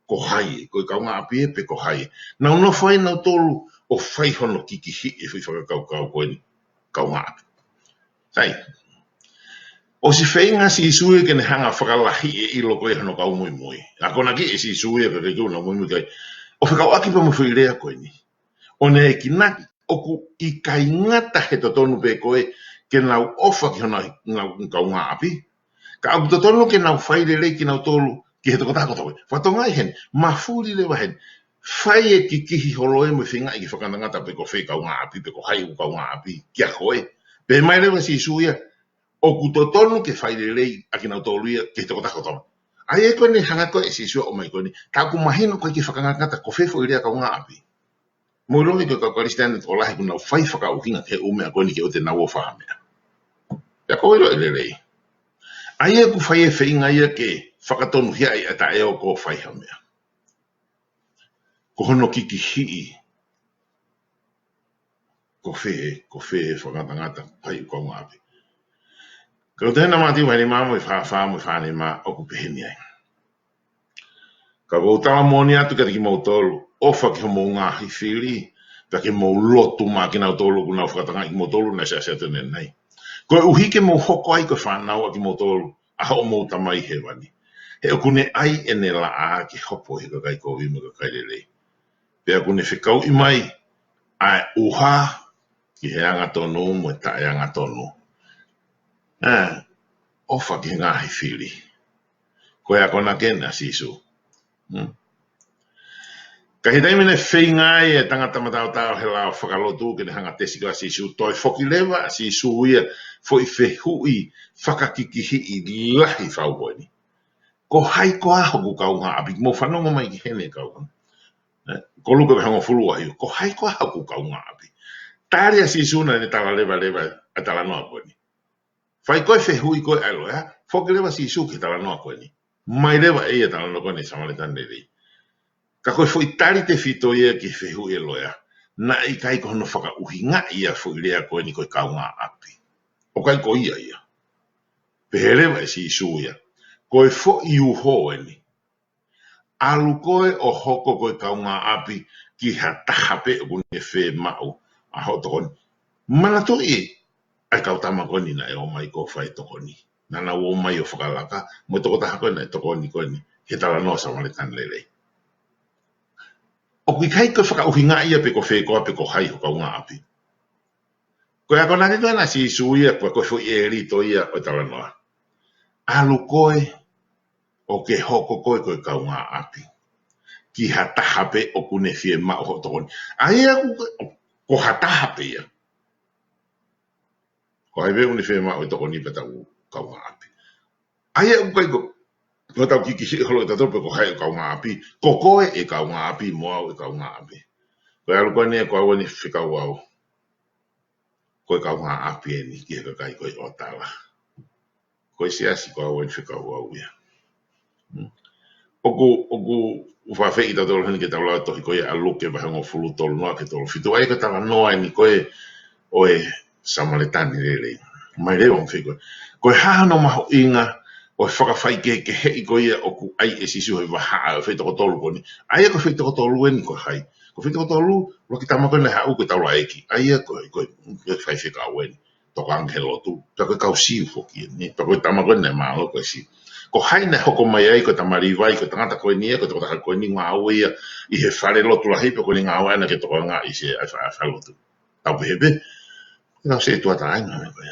Ko hai, koe kaunga api e peko hai. Nau no whai nau tolu o whai hono kiki hii e whi whakakaukau koe ni kaunga api. Sai. O si whainga si sui ke ne hanga whakalahi e ilo koe hano kau mui mui. A kona ki e si sui e kake kuna mui mui kai. O whakau aki pa mo whirea koe ni. O ne ki naki oku i kai ngata he to tonu pe koe ke nau ofa ki hana nau kaunga api. Ka aku to tonu ke nau whaire rei ki nau tolu ki he toko tako towe. Whatongai hen, mafuri lewa hen. Whai e ki kihi holo e mo whinga i ki whakanangata pe ko whai kaunga api, pe ko hai u kaunga api, kia koe. Pe mai lewa si sui o kutotonu ke whaire rei a ki nau tolu ia ki he toko tako towe. Ai e koe ni hanga koe si sui o mai koe ni. Ka aku mahino koe ki whakanangata ko whefo i rea kaunga api. Mo rongi koe kakari standard o lahi kuna whai whakauhinga ke umea koe ni ke o te nau o whahamea. Ia koe ro e rei. Ai e ku whai e whainga ia ke whakatonu hia i ata e o ko whai hamea. Ko hono kiki hii. Ko whe whakatangata pai u kaunga api. Ka o tēnā māti whai ni māmo i whāwhāmo i whāne mā o ku peheni ai. Ka o tala mōni atu ka te ki mau tolu. Ofa ki ho mō ngāhi whiri. Ka ki mau lotu mā ki nau tolu ku nau whakatanga ki mau tolu nei sa tene nei. Ko uhi ke mau hoko ai ko whanau a ki mau tolu. A ho mau tamai he wani. He o kune ai e ne la a ki hopo he kakai ko wima kakai lelei. Pea kune whikau i mai. Ai uha ki he anga tonu mo e tae anga tonu. Ofa ki ngāhi whiri. Koe a kona kena sisu. Ka he taimene whaingai e tangata matau tau he lao whakalotu ke ne hanga tesika sisu. Toi whoki lewa sisu ia fwoi whehui whakakikihi i lahi whaukoe ni. Ko hai ko aho ku kaunga api mo whanonga mai ki hene kaunga. Ko lupe ka hango fulua hiu. Ko hai ko haku ka unga api. Tāria si suna ni tala lewa a tala noa koe ni. Whai koe whehui koe alo, Whoki lewa si su ki tala noa koe ni. Mai lewa e a tala noa koe ni samaletan rei. Ka koe fwoi tari te whito ia ki whehui e loia. Na i kai ko hono whaka uhi ngā ia fwoi rea koe ni koe kaunga api. O kai ko ia ia. Pehelewa e si su ia. Koe fo i uho e ni. Alu koe o hoko koe kaunga api ki ha tahape o kune whe mau a ho tokoni. Mana to i ai kau tama koe ni na e o mai ko whai tokoni. Nana o mai o whakalaka mo toko taha koe na e tokoni koe ni. He tala no sa maletan lelei. O kui kai koe whakauhi ngā ia pe ko whe koa pe ko hai ho kaunga api. Koe ako nani koe na si su ia koe fo i e rito ia o tala noa. Alu koe o ke hoko koe koe kaunga api. Ki ha tahape o kune whie mao ho tokoni. Ai aku ko ha tahape ia. Ko hai veo ni whie mao i tokoni pe tau kaunga api. Ai aku kai ko no tau kiki si holo i tatope ko hai o kaunga api. Ko koe e kaunga api mo au e kaunga api. Koe alu koe ne ko au ni whikau au. Koe kaunga api e ni ki heka kai koe o tala. Koe siasi ko au ni whikau au ia. Oku whawhi i tatolo hini ke tau lau tohi koe aluke wahango fulu tolu noa ke tolo fitu. Ai ka tala noa ni koe oe samaletani rere. Mai reo mwhi koe. Koe hahano maho inga o whakawhai ke hei koe oku ai e sisu hei wahaa o whaitoko tolu koni. Ai e ko whaitoko tolu e ni koe hai. Ko whaitoko tolu, roki tamako nei hau koe tau la eki. Ai e koe whai whika au e ni. Toko anghe lotu. Ta koe kau siu whoki e ni. Ta koe tamako nei maa lo koe siu. Ko hai ne hoko mai ai ko tamari vai ko tangata koe ni e ko toko koe ni ngā au ia i he whare lotu la hipe ko ni ngā au ana ke toko ngā i se ai whare lotu. Tau pehebe. Tau se tua ta ainga me koe.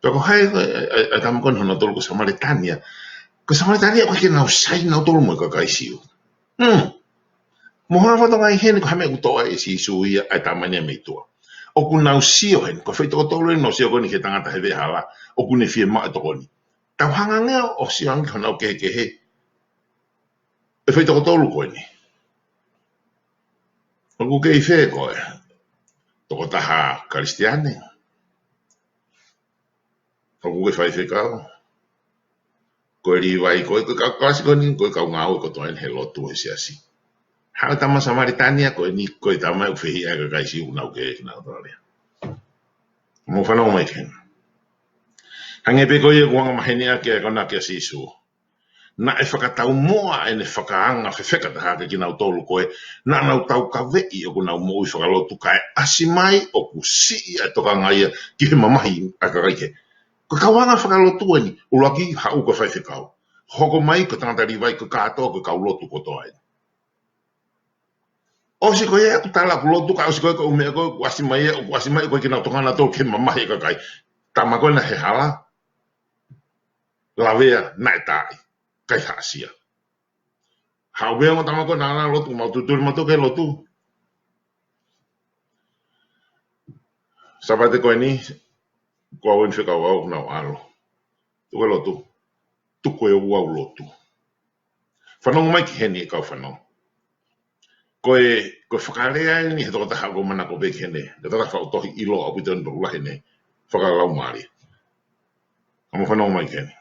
Ko hai ai tamako ni hono tolu ko Samaritania. Ko Samaritania ko ke nau sai nau tolu mo ka kai siu. Moha whato ngai hene ko hame utoa e si su ia ai tamania me tua. O ku nau sio hen ko whaitoko tolu e no sio ko ni ke tangata he hala. O ku ne fie maa toko ni. Tau hanga ngea o si angi honau ke he. E whaitoko tolu koe ni. O ku ke i whee koe. Toko taha Karistiane. O ku ke whai whekau. Koe ri vai koe. Koe kau kasi koe ni koe kau ngau ko toen he lotu e siasi. Hau tama Samaritania koe ni koe tama u whehi aga kaisi unau ke e nau tolea. Mo whanau mai kena. Hange pe koe e kuanga mahenia ke kona ke sisu. Na e whakatau moa e ne whakaanga whewheka taha ke ki nau tolu koe. Na nau tau ka vei o ku nau mo i whakalotu kai asimai o ku si e toka ngaia ki he mamahi a ka kaike. Ko kawanga whakalotu e ni ulaki hau ko whaiwhekau. Hoko mai ko tangata riwai ko katoa ko kau lotu ko toa e. O si koe e ku tala ku lotu ka o si koe ko umea koe ku asimai e o ku asimai koe ki nau tokana tolu ke mamahi ka kai. Tama koe na he hala. Lavea nai tai. Kai hasia. Hawea mo tamako na lotu mau tutur mo ke lotu. Sabate ko ni ko awen fika wa na alo. Tu lotu. Tu ko e wa lotu. Fanong mai ki heni ka fanong. Ko whakarea ni he toko taha ko mana ko be kene. Te taka whautohi ilo au piton do la hene. Whakalau mari. Amo fanong mai kene.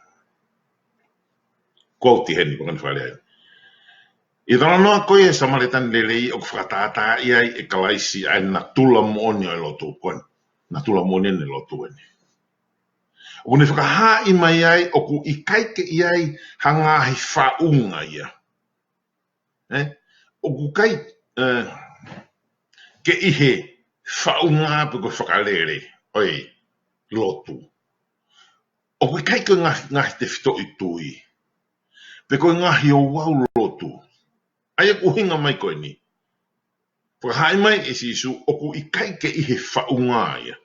Ko ti heni ko kan wharea. I tana noa koe e Samaritani lelei o whakatata iai e kalaisi ai na tula mooni o lotu koe. Na tula mooni ne lotu ene. O kune whakaha i mai ai o ku i kaike iai hanga hi whaunga ia. O ku kai ke ihe whaunga pe koe whakalere oi lotu. O ku i kaike ngahi te whito i tui. Pe koe ngahi o wau lotu. Ai ku hinga mai koe ni. Whakahai mai e sisu o ku i kaike i he whaunga ia.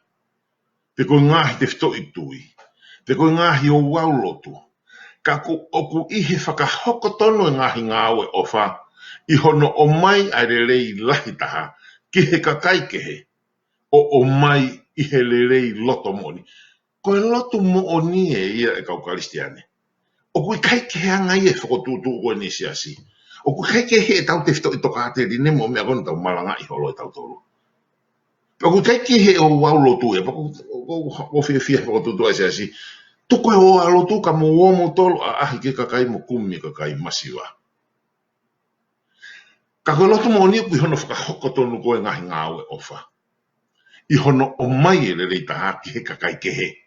Pe koe ngahi te whito i tui. Pe koe ngahi o wau lotu. Ka o ku i he whakahoko tono e ngahi ngāwe o wha. I hono o mai ai rei lahi taha. Ki he kakaike he. O mai i he rei loto moni. Koe loto moni e ia e kau Karistiane. O ku i kaike he anga i e whakotutu koe ni siasi. O ku kai ke he tau te fito I toka te rine mo mea kona tau malanga I holo tau tolu. O ku kai ke he o wau lotu e, o fia o tutu ai se asi, tuko e o alotu ka mo o mo tolu a ahi ke kakai mo kumi kakai masiwa. Ka koe lotu mo ni ku hono whakahoko tonu koe ngahi ngāwe ofa. I hono o mai e le rei taha ki he kakai ke he.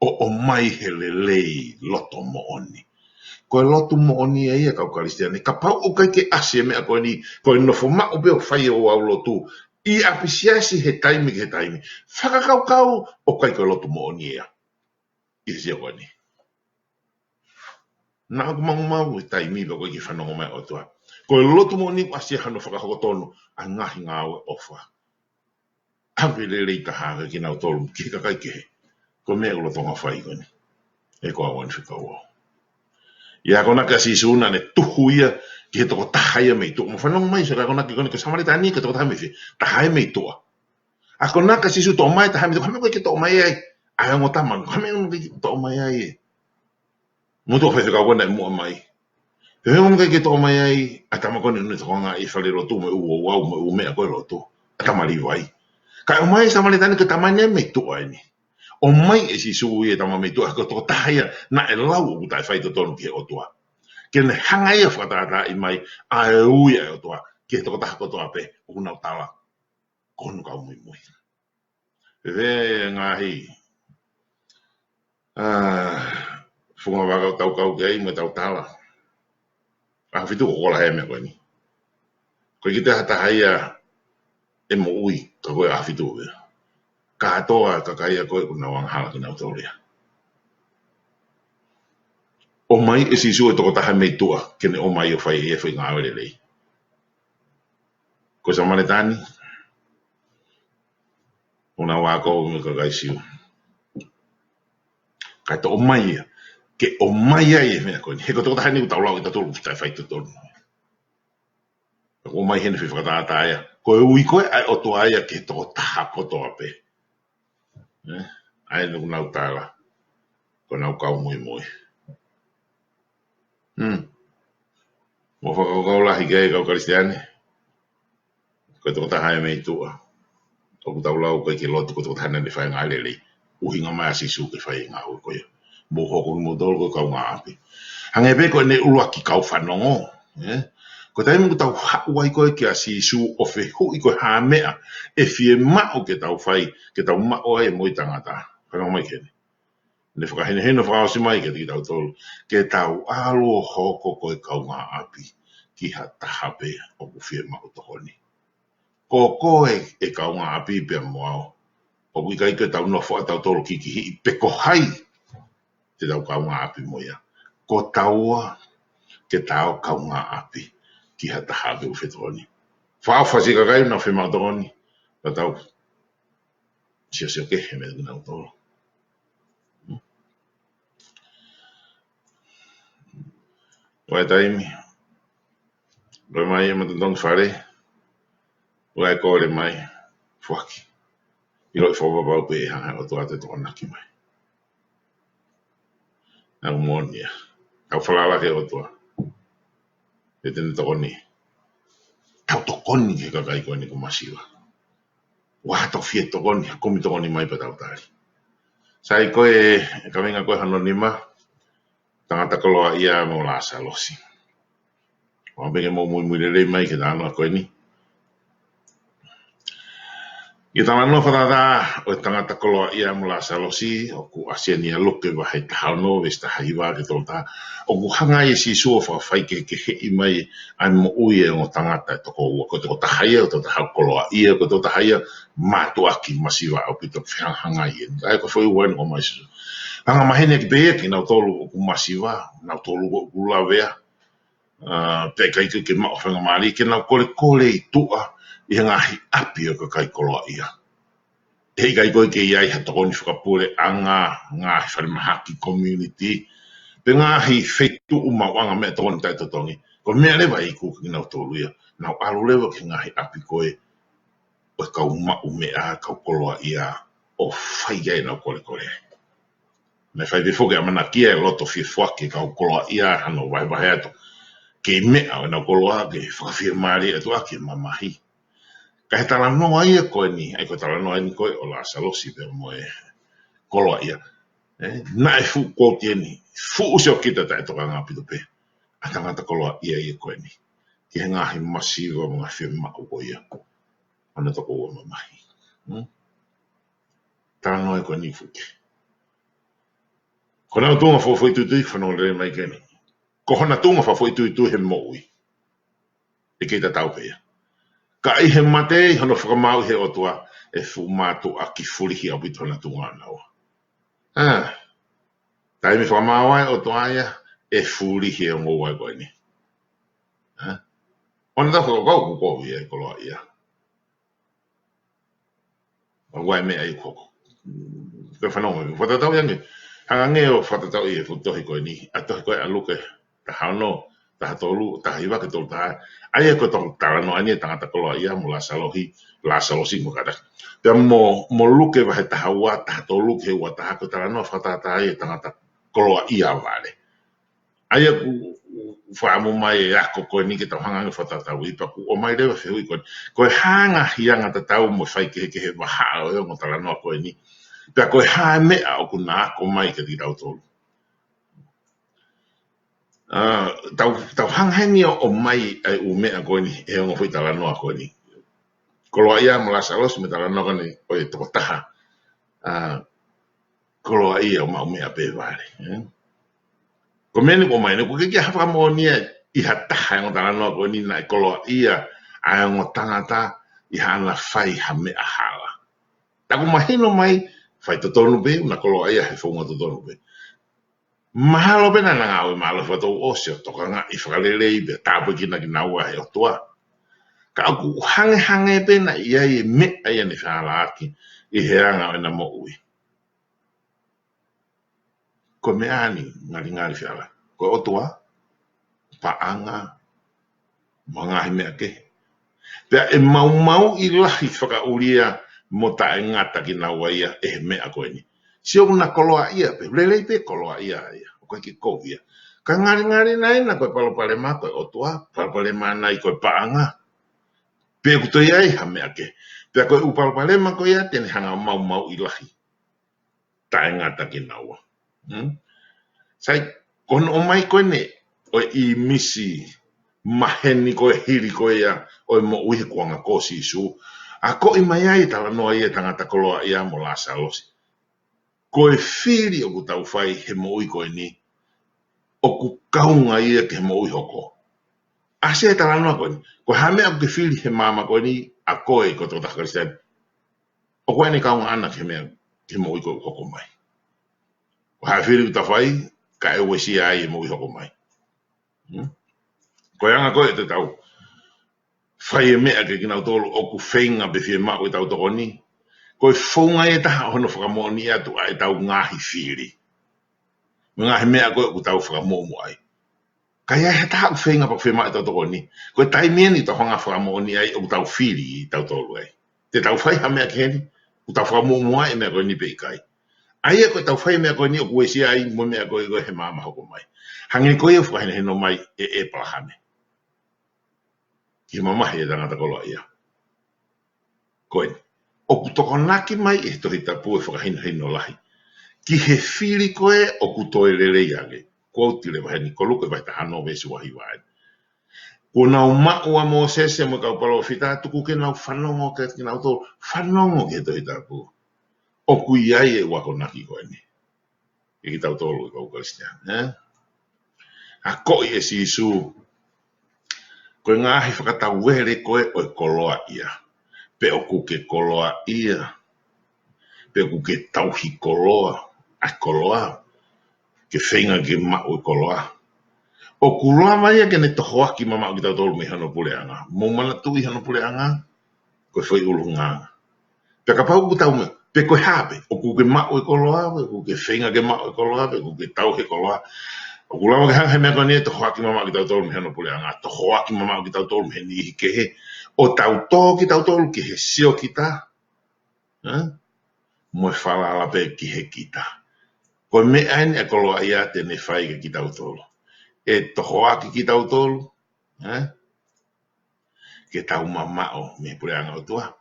O mai he le lei loto mo oni. Koe lotu mo oni e ia kau karistiani. Ka pau o kai ke asi e mea koe ni, koe nofo mao beo whai o au lotu. I apisiasi he taimi ke he taimi. Whakakau kau o kai koe lotu mo oni ea. I sia koe ni. Nā aku mangu mau e taimi ba koe ki whanongo mai o tua. Koe lotu mo oni asi hano whakahoko tonu a ngahi ngāwe ofa. Hawi le rei taha ki nau tolu ki kakai ke he. Ko mea ulo tonga whai koe ni. E koa wani whikau o. Ia kona ka si suna ne tuhu ia ki he toko tahaia mei tua. Mo whanong mai sa ka kona ki kone ka samari tani ka toko tahaia mei fi. Tahaia mei tua. A kona ka si su tō mai tahaia mei tua. Hame koe ki tō mai ai. Ai ango tamanu. Hame koe ki tō mai ai e. Mo tō whai whikau wana e mua mai. Hame koe ki tō mai ai. A tama kone nune toko ngā I whale rotu me ua wau me ua mea koe rotu. A tamari vai. Ka o mai samari tani ka tamane mei tua ai ni. O mai e si suu e tama mei tua ko toko tahaia na e lau o tai whai to tonu ki o tua. Ke ne hanga ia whakatata I mai a e ui e o tua ki toko taha ko toa pe o kunau tala konu kau mui mui. Ve ngahi whunga wakau tau kau kei me tau tala. A whitu ko kola hea mea koe ni. Koe ki te hatahaia e mo ui ka koe a whitu o ka atoa ka kaia koe kuna wanghala ki nau tauria. O mai e si su e toko taha mei tua kene o mai o whai e whai ngā wele lei. Ko sa mare tani, o nā wāko me ka kai siu. Kai to o mai ia, ke o mai ai e mea koe ni. He ko toko taha ni u taulau I tatolu ki tai whai te tonu. O mai hene whi whakatata aia. Ko e ui koe ai o toa aia ke toko taha kotoa pe. Ai nuku nau tāla. Ko nau kau mui mui. Mo whakakau lahi kei kau karistiani. Ko toko taha e mei tua. Toko taulau koe ki lotu ko toko taha nani whai ngā lelei. Uhinga mai asisu ke whai ngā ui koe. Mo hoko ni mo tolu koe kau ngā api. Hange pe koe ne ulua ki kau whanongo. Ko tai mungu tau hauai koe ki asisu o whi hui koe hā mea. E fie mao ke tau whai. Ke tau mao ai e moi tangata. Whanongo mai kene. Ne whakahene hena whakaosi mai ke ti tau tolu. Ke tau alo hoko koe kau ngā api. Ki ha taha pe o ku fie mao tohoni. Ko koe e kau ngā api pe moao. O kui kai ke tau nofo a tau tolu ki hi I peko hai. Te tau kau ngā api moia. Ko taua ke tau kau ngā api. Ki ha taha pe u whetoni. Whao whasi ka kai na whi mao tohoni. Ka tau. Sio ke he me ngau tolu. Wai taimi. Roi mai e matandong whare. Wai kore mai. Fuaki. I roi whawabau pe e hanga o tua te toa naki mai. Nau monia. Kau whalala ke o tua. E tene tokoni. Tau tokoni ke kakai koe ni kumasiwa. Wā tau fie tokoni. Komi tokoni mai pa tau tari. Sai koe e kawenga koe hanonima. Tangata koloa ia mo la salosi. Wāpenge mo mui mui lelei mai ke tānoa koe ni. I tala no whatata o tangata koloa ia mo la salosi. O ku asiania loke wahai tahano vesta haiwa ke tolta. O ku hanga I si sua whawhai ke hei mai ai mo ui e o tangata e toko ua. Ko toko tahaia o toko tahau koloa ia. Ko toko tahaia mātuaki masiwa au pito hanga I. Ai ko whai uain o mai sisu. Hanga mahene ki peia ki nau tolu o ku masiwa. Nau tolu o ku lawea. Pe kai ke mao whanga maari. Ke nau kole kole I tua. I ngahi api o ka kai koloa ia. Hei kai koe ke iai ha tokoni whakapure a ngāhi wharimahaki community. Pe ngāhi whetu umawanga mea tokoni tai totongi. Ko mea lewa I kuka ki nau tolu ia. Nau alo lewa ki ngāhi api koe. O kau mau mea kau koloa ia. O whaigai nau kole kore. Me whai te whoke a mana kia e loto fie whake kau koloa ia hano wahe wahe ato. ke mea na koloa ke whakawhiamari atua ke mamahi. Ka he tala no ai e koe ni, ai koe tala no ai ni koe o la salosi pe mo e koloa ia. Na e fu kōtia ni, fu usio kita ta e toka ngā pitu pe. A tangata koloa ia i e koe ni. Ki he ngahi masiwa mga whiamau ko ia. Ana toko ua mamahi. Tala no ai koe ni fuke. Ko nau tunga fōfoi tutui, whanau re mai keni. Ko hona tunga whafoi tutui he moui. E keita tau pea. Ka i he mate, hono whakamau he otua, e fu mātu a ki furihi au pito hona tunga anaua. Tai mi whakamau ai otua ia, e furihi e ngou ai koe ni. Ona ta whakakau kukowi e koloa ia. Wai mea i koko. Ka whanau mai, whatatau yangi. Hanga ngeo whatatau i e futohi koe ni, a tohi koe a luke, ta hano, ta tolu, ta hiwa ke tolu taha. Ai e koe tong tarano ani e tangata koloa ia, mo la salosi mo kada. Pea mo luke wahe taha ua, taha tolu ke ua taha koe tarano whatata ai e tangata koloa ia vale. Ai e ku whaamu mai e ako koe ni ke tau hanga nge whatatau i paku o mai rewa whihui koe. Koe hanga hianga ta tau mo whai ke he waha o eo mo tarano koe ni. Pea koe hae mea o kuna ako mai ke ti tau tolu. Tau hanghengi o mai ai u mea koe ni e ongo hui tala noa koe ni. Koloa ia mo la salos me tala noa koe ni o e toko taha. Koloa ia o mau mea pe vare. Ko meni ko mai, ko kiki hawha mo ni i ha taha e o tala noa koe ni na e koloa ia a o tangata i hana whai ha mea hala. Taku mahino mai, whai totonu pe, na koloa ia he whaunga totonu pe. Mahalo pena na ngāwe mahalo whatou osio, toka ngā i whakalelei pe, tāpoi kina ki naua he o toa. Ka aku hange pena i ai e mea ia ni whaala aki, i he anga o na mo ui. Ko mea ani ngari whiala, ko o toa, paanga, mga mea ke. Pea e mau i lahi whakauria mo ta e ngata ki naua ia e mea koe ni. Sio kuna koloa ia pe, lelei pe koloa ia ia, o koe ki kovia. Ka ngari nai na koe palopale mā koe o toa, palopale mā nai koe paanga. Pe kutoi ai ha mea ke. Pea koe upalopale mā koe ia tene hanga mau i lahi. Ta e ngata ki naua. Sai, kono o mai koe ne, o i misi maheni koe hiri koe ia, o i mo uhi kuanga kosi isu. A ko i mai ai tala noa ia tangata koloa ia mo la salosi. Koe whiri o ku tau whai he mo ui koe ni, o ku kaunga ia ke he mo ui hoko. A se tala noa koe ni, koe hamea o ke whiri he mama koe ni, a koe ko tō takaristean. O koe ni kaunga ana ke he mo ui koe hoko mai. O hae whiri uta whai, ka e wesi ai he mo ui hoko mai. Koe anga koe te tau, whai e mea ke kina utolo o ku whenga be whie mao i tau toko ni, koe whaunga e taha hono whakamoni atu a e tau ngahi whiri. Ngahi mea koe ku tau whakamomu ai. Kai ai he taha ku whenga pa whie mao i tau toko ni, koe taimien i tau honga whakamoni ai o ku tau whiri i tau tolu ai. Te tau whai ha mea ke heni, ku tau whakamomu ai mea koe ni pe ikai. Ai e koe tau whai mea koe ni o ku wesi ai mo mea koe he mama hoko mai. Hangini koe e whakahine heno mai e palahane. Ki mamahi e tangata koloa ia. Koe ni. O ku toko naki mai e tohi tapu e whakahina hino lahi. Ki he whiri koe o ku toe lele iage. Kouti le waheni, ko luke vai ta hano vesi wahi wae. Ko nau maua mo sese mo kau palo whita, tuku ke nau whanongo ke nau tō, whanongo ke tohi tapu. O ku iai e wako naki koe ni. E ki tau tōlu i kau Kristian. A koi e si isu. Koe ngahi whakatau were koe o e koloa ia. Pe o ku ke koloa ia. Pe o ku ke tauhi koloa. A koloa. Ke whenga ke mau e koloa. O ku loa mai ke ne toho aki mama o ki tau tolu mi hano pule anga. Mo mana tui hano pule anga. Koe whai ulu nganga. Pe ka pau ku tau me. Pe koe hape. O ku ke mau e koloa. Pe ku ke whenga ke mau e koloa. Pe ku ke tauhi koloa. O ku lawa ke hanga he mea koe ni e toho aki mama o ki tau tolu mi hano pule anga. Toho aki mama o ki tau tolu mi heni ke he. O tau tō ki tau tolu ki he sio kita. Mo e whalala pe ki he kita. Koe mea ni e koloa ia te ne whai ke ki tau tolu. E toho aki ki tau tolu. ke tau mamao me pure anga o tua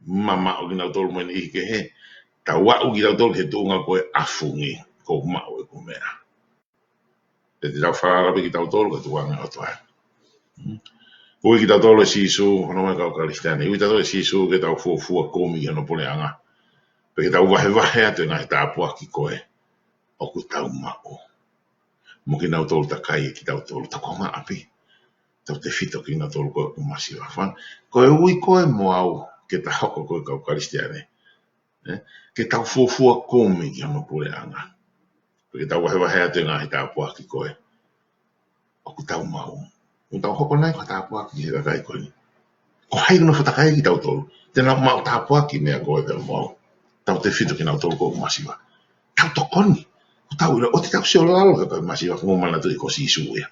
mamao ki na tolu men I ke he tau wa u ki tau tolu ke tunga koe afungi ko mao e ko mea te te tau whara ki tau tolu ke tuanga o tua ui ki tau tolu e sisu hono mai kau kalistane ui tau tolu e sisu ke tau fuafua komi ki hono pule anga pe ke tau wahe wahe atu nga he tāpua ki koe o ku tau mao mo ki nau tolu takai ki tau tolu tako ngā api tau te fito ki ngā tolu koe kumasi wafan koe ui koe mo au ke ta hoko koe kau karistiane ke tau fuafua komi ki hono pule anga ke tau wahe wahe atu ngā he tāpua ki koe o ku tau mau un tau hoko nai ko tāpua ki he kakai koe ni ko hai kuna whatakai ki tau tolu tēnā mau tāpua ki mea koe pēr mau tau te fito ki ngā tolu koe kumasi wa tau tokoni ko tau ira o te tau seo lalo ka kumasi wa ngumana tu I ko sisu ia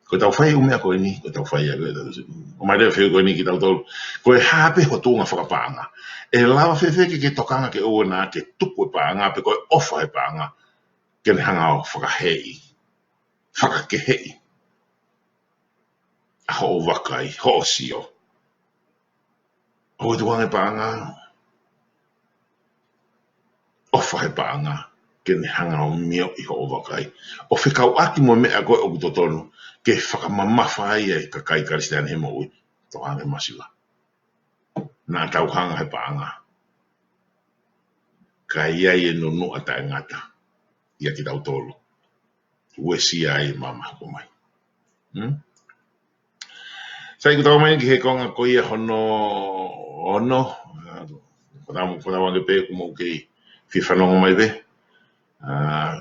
ko tau whai umea koe ni, ko tau whai a koe tau sisu. O mai rea wheu koe ni ki tau tolu. Ko e hape ho tūnga whakapāanga. E lawa whewheke ke tokanga ke ua nā ke tuku e pāanga, pe koe ofa e pāanga. Ke ne hanga o whakahei. Whakakehei. A ho o wakai, ho o sio. Ho e tuanga e pāanga. Ofa e pāanga. Ke ne hanga o mio I ho o wakai. O whekau aki mo mea koe o kutotonu. Ke whakamamafa ai e ka kai karistiane he mo ui. Tō hange masiwa. Nā tau hanga he paanga. Ka iai e nunu a tae ngata. Ia ki tau tolu. Ue si ai mama ko mai. Sai ku tau mai ki he konga ko ia hono. Kona wange pe kumo kei whiwhanonga mai be.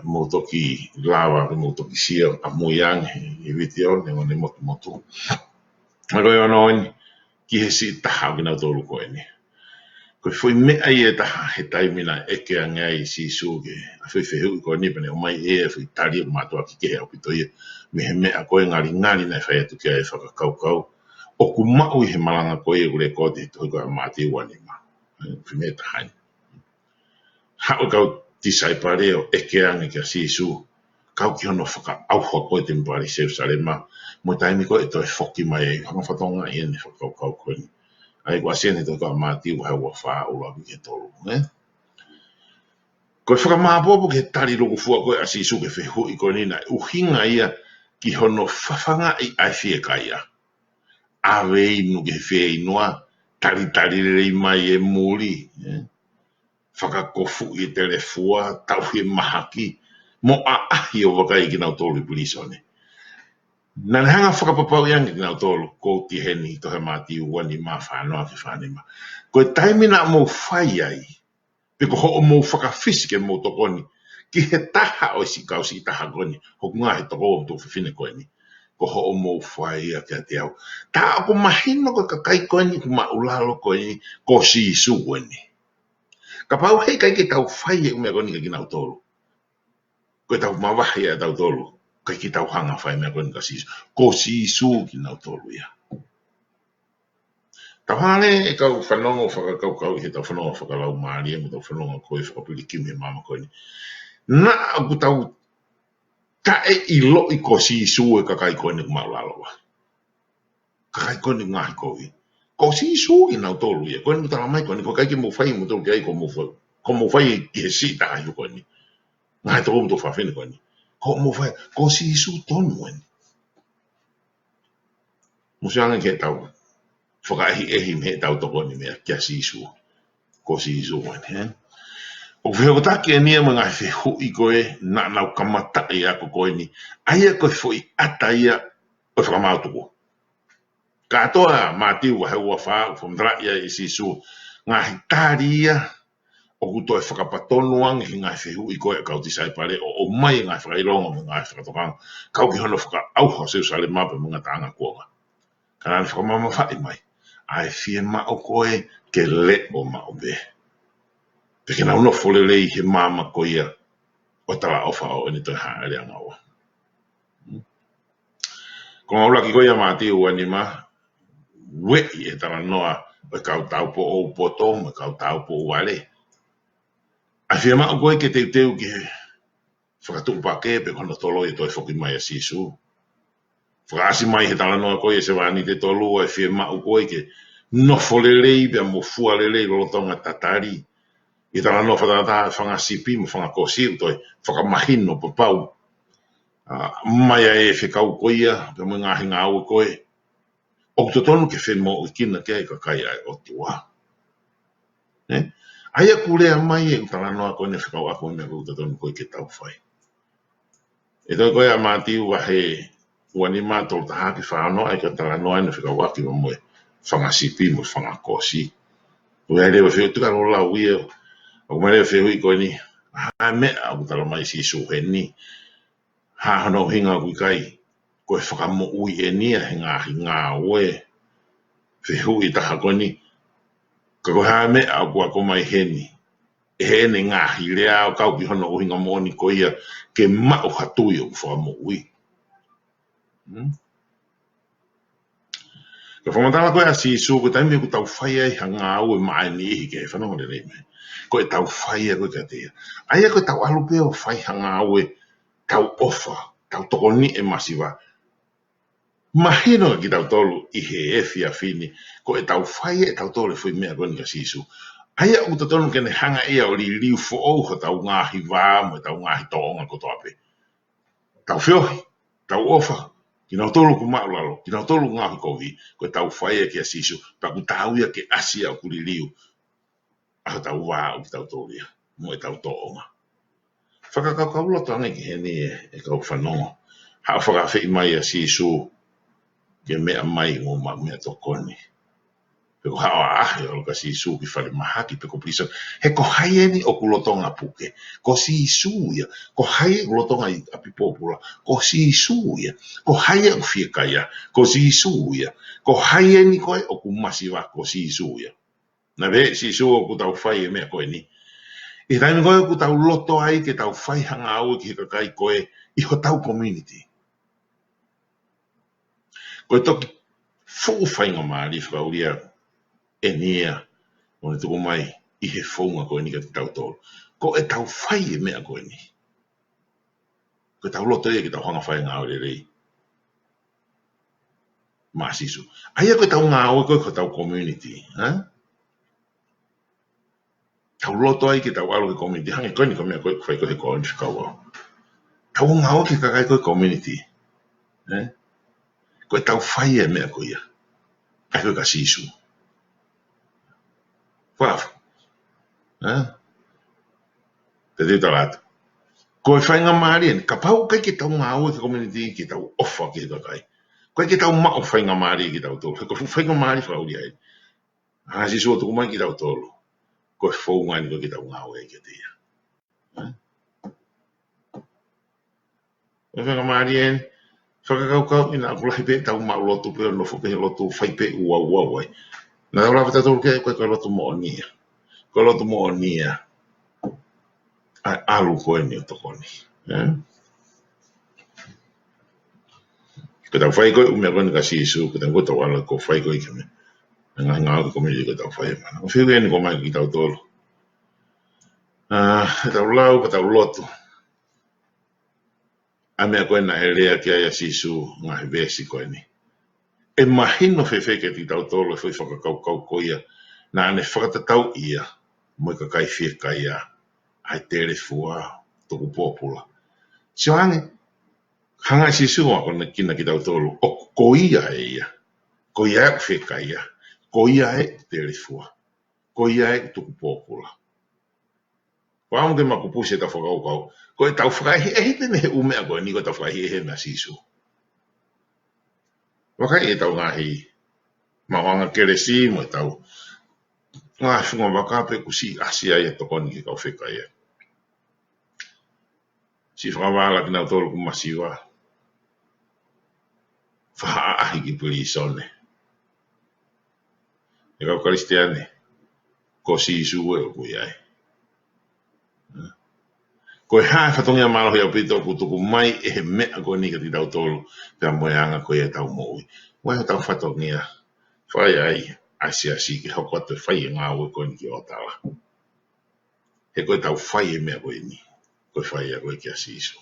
Mo toki lawa, mo toki sia a muyang I vitio, ne wane motu. Maro e ono ni, ki he si taha ki nau tolu koe ni. Koe foi mea I e taha he taimina eke a ngai si suke. A foi whehu I koe ni pene o mai e foi tari o matua ki ke hea pito ia. Me he mea koe ngari nei whai atu kia e whakakaukau. O ku mau I he malanga koe e ure kote he toi koe a mati wani ma. Foi mea taha ni. Hao kau tisai pare o eke ange kia si su. Kau ki hono whaka auha koe te mpari Jerusalema. Mo taimi koe e toi whoki mai e hanga whatonga I ene whakaukau koe ni. Ai ko asiene to ka mati wa wa fa o la ki tolu ko whakamapopo ke tari loko fua koe asi su ke whehu I koe ni na uhinga ia ki hono whawhanga I ai whie kaia awe inu ke whie inua tari rei mai e muri whakakofu I telefua tau he mahaki mo a ahi o wakai ki nau tolu pulisone na hanga whakapapau yang ki nau tolu ko ti heni to he mati wani ma whanoa ki whanima ko taimina mo whai ai pe ko ho mo whakawhisike mo tokoni ki he taha o si kausi taha koni ho ngā he toko o tō whiwhine koe ni ko ho mo whai a kia te au ta ako mahino ko kakai koe ni ku maulalo koe ni ko si isu koe ni ka pau hei kai ke tau whai e umea koe ni ka ki nau tolu ko tau mawahi a tau tolu kai ki tau hanga whai mea koe ni ka si isu ko si isu ki nau tolu ia tau hane e kau whanongo whakakau he tau whanongo whakalau maari e mo tau whanongo koe whakapili kimi mama koe ni. Na aku tau tae I lo I ko si isu e kakai koe ni kumaulaloa. Kakai koe ni ngahi koe. Ko si isu I nau tolu ia. Koe ni tala mai koe ni ko kai ki mo whai mo tolu ki ai ko mo whai ki he si taha yu koe ni. Ngahi toko mo tō whawhine koe ni. Ko mo whai ko si isu tonu koe ni. Musi anga ke tau. Whakaehi me tau toko ni mea kia si isu. Ko si isu koe ni. O whio taki e nia mga whehu I koe na nau kamata I ako koe ni. Aia koe fwoi ata ia o whakamautuko. Ka atoa mātiu wa heua wha whamdra ia I si isu. Ngā hitari ia o kuto e whakapatonuang I ngā whehu I koe kau tisai pare o mai ngā whakaironga mo ngā whakatokanga. Kau ki hono whaka auha Jerusalem mape mga taanga kuonga. Kana ni whakamama whai mai. Ai fie mao koe ke le o mao be. Peke na uno folelei he mama ko ia o tala ofa o ni to haere anga o. Ko aula ki ko ia mati o ni ma we e tala noa o kau tau po o poto mo kau tau po wale. A fie mao koe ke teu ke whakatupa ke pe kono tolo e toi whoki mai a sisu. Whakaasi mai he talanoa koe se wani te tolu e whia mau koe ke nofo lelei pia mo fua lelei lotonga tatari. I talanoa whatata whangasipi mo whangakosi toi whakamahino pa pau. Mai e whikau koia pia mo ngahi ngā au koe. O to tonu ke whemo i kina ke ka kai ai o tua. Aia kulea mai e talanoa koe ne whikau ako me o to tonu koe ke tau whai. E toi koe a mātiu wahe wani mātou taha ki whānoa e ka talanoa ne whikau aki mo moe whangasipi mo whangakosi. Ua e rewa whiu tuka rola uia. O mai rewa whiu i koe ni. Ha mea o tala mai si suheni. Ha hano hinga kui kai. Koe whakamo ui e nia he ngā oe. Whiu i taha koe ni. Ka koe ha mea o kua ko mai heni. E hene ngahi lea o kau ki hono uhinga moni koe ia. Ke mau hatui o whakamo ui. Ka whamatala koe a si su ko taimi ko tau whai ai hanga au e mai ni ihi ke whanonga le rei me. Koe tau whai koe ka tea. Aia koe tau alu peo whai hanga au e tau ofa, tau toko ni e masiwa. Mahino ki tau tolu i he e fia fini. Koe tau whai e tau tolu fui mea koe ni ka si su. Aia uta tonu kene hanga ea o li liu fo au ha tau ngahi wā mo tau ngahi toonga ko toape. Tau whiohi, tau ofa. Kina tolu ku maulalo, kina tolu ngahi kohi, koe tau whaia ki a sisu, pa ku tau ia ke asia o kuri liu. Aho tau wā o ki tau tolu ia, mo e tau toonga. Whakakau loto ange ki hene e kau whanonga. Hao whakawhi mai a sisu, ke mea mai ngō ma mea tokoni. Peko hao ahe o ka sisu ki whare mahaki peko piso. He ko haieni o kulotonga puke. Ko sisu ia. Ko haie kulotonga i api popula. Ko sisu ia. Ko haie o whiakaya. Ko sisu ia. Ko haieni koe o kumasiwa ko sisu ia. Na ve sisu o kutau whai e mea koe ni. I taimi koe o kutau loto ai ke tau whai hanga au ki kakai koe i ho tau community. Koe toki fuu whainga maari whakauria e nia o ne tuku mai i he whaunga koe ni ka te tau tolu. Ko e tau whai e mea koe ni. Ko tau loto e ki tau hanga whai ngā ore rei. Mā sisu. Aia koe tau ngā ore koe ko tau community. Tau loto ai ki tau alo ki community. Hangi koe ni ko mea koe whai koe he koe ni whikau au. Tau ngā ore ki kakai koe community. Koe tau whai e mea koe ia. Ai koe ka sisu. Whafu. Te teo talata. Koe whainga maari ka pau kai ki tau ngā ue ki community ki tau ofa ki kakai. Koe ki tau mao whainga maari ki tau tolu. Koe whainga maari whauri ai. Hasi sua tuku mai ki tau tolu. Koe whaunga ni koe ki tau ngā ue ki tia. Koe whainga maari ai. Whakakau ina akulahi pe tau mao lotu pe no whuke lotu whai pe ua wai. Nā tau lawa tatu ke koe lotu mo nia. Koe lotu mo nia. Ai alu koe ni o tokoni. Koe tau whai koe umea koe ni ka sisu. Koe tau koe tau ala ko whai koe ke me. Ngā ko komedi koe tau whai mana. O whiu e ni ko mai ki tau tolu. E tau lau ka tau lotu. A mea koe na e rea ki aia sisu ngā he vesi koe ni. E mahino whewheke ti tau tolu e whai whakakau koia. Nā ane whakatatau ia. Moi ka kai whikai a. Ai tere fua. Toku popula. Sio ange. Hanga sisu wa kona kina ki tau tolu. O koia e ia. Koia e whikai a. Koia e tere fua. Koia e toku popula. Wāmu te makupusi e ta whakaukau. Koe tau whakahi e hite ne he umea koe ni koe tau whakahi e he mea sisu. Wakai e tau ngahi. Mawanga keresi mo e tau. Ngā whunga wakape kusi asia e tokoni ki kau whikai e. Si whakawala ki nau tolu kumasiwa. Whaahi ki puli sone. E kau karistiane. Ko sisu e o kui ai. Koe hae whatongia malohi au pito kutuku mai e he mea koe ni ka ti tau tolu. Pea moe anga koe e tau moui. Wai tau whatongia. Whai ai. Asia si ki hoko atu e whai e ngā ue koe ni ki o tala. He koe tau whai e mea koe ni. Koe whai a koe ki a sisu.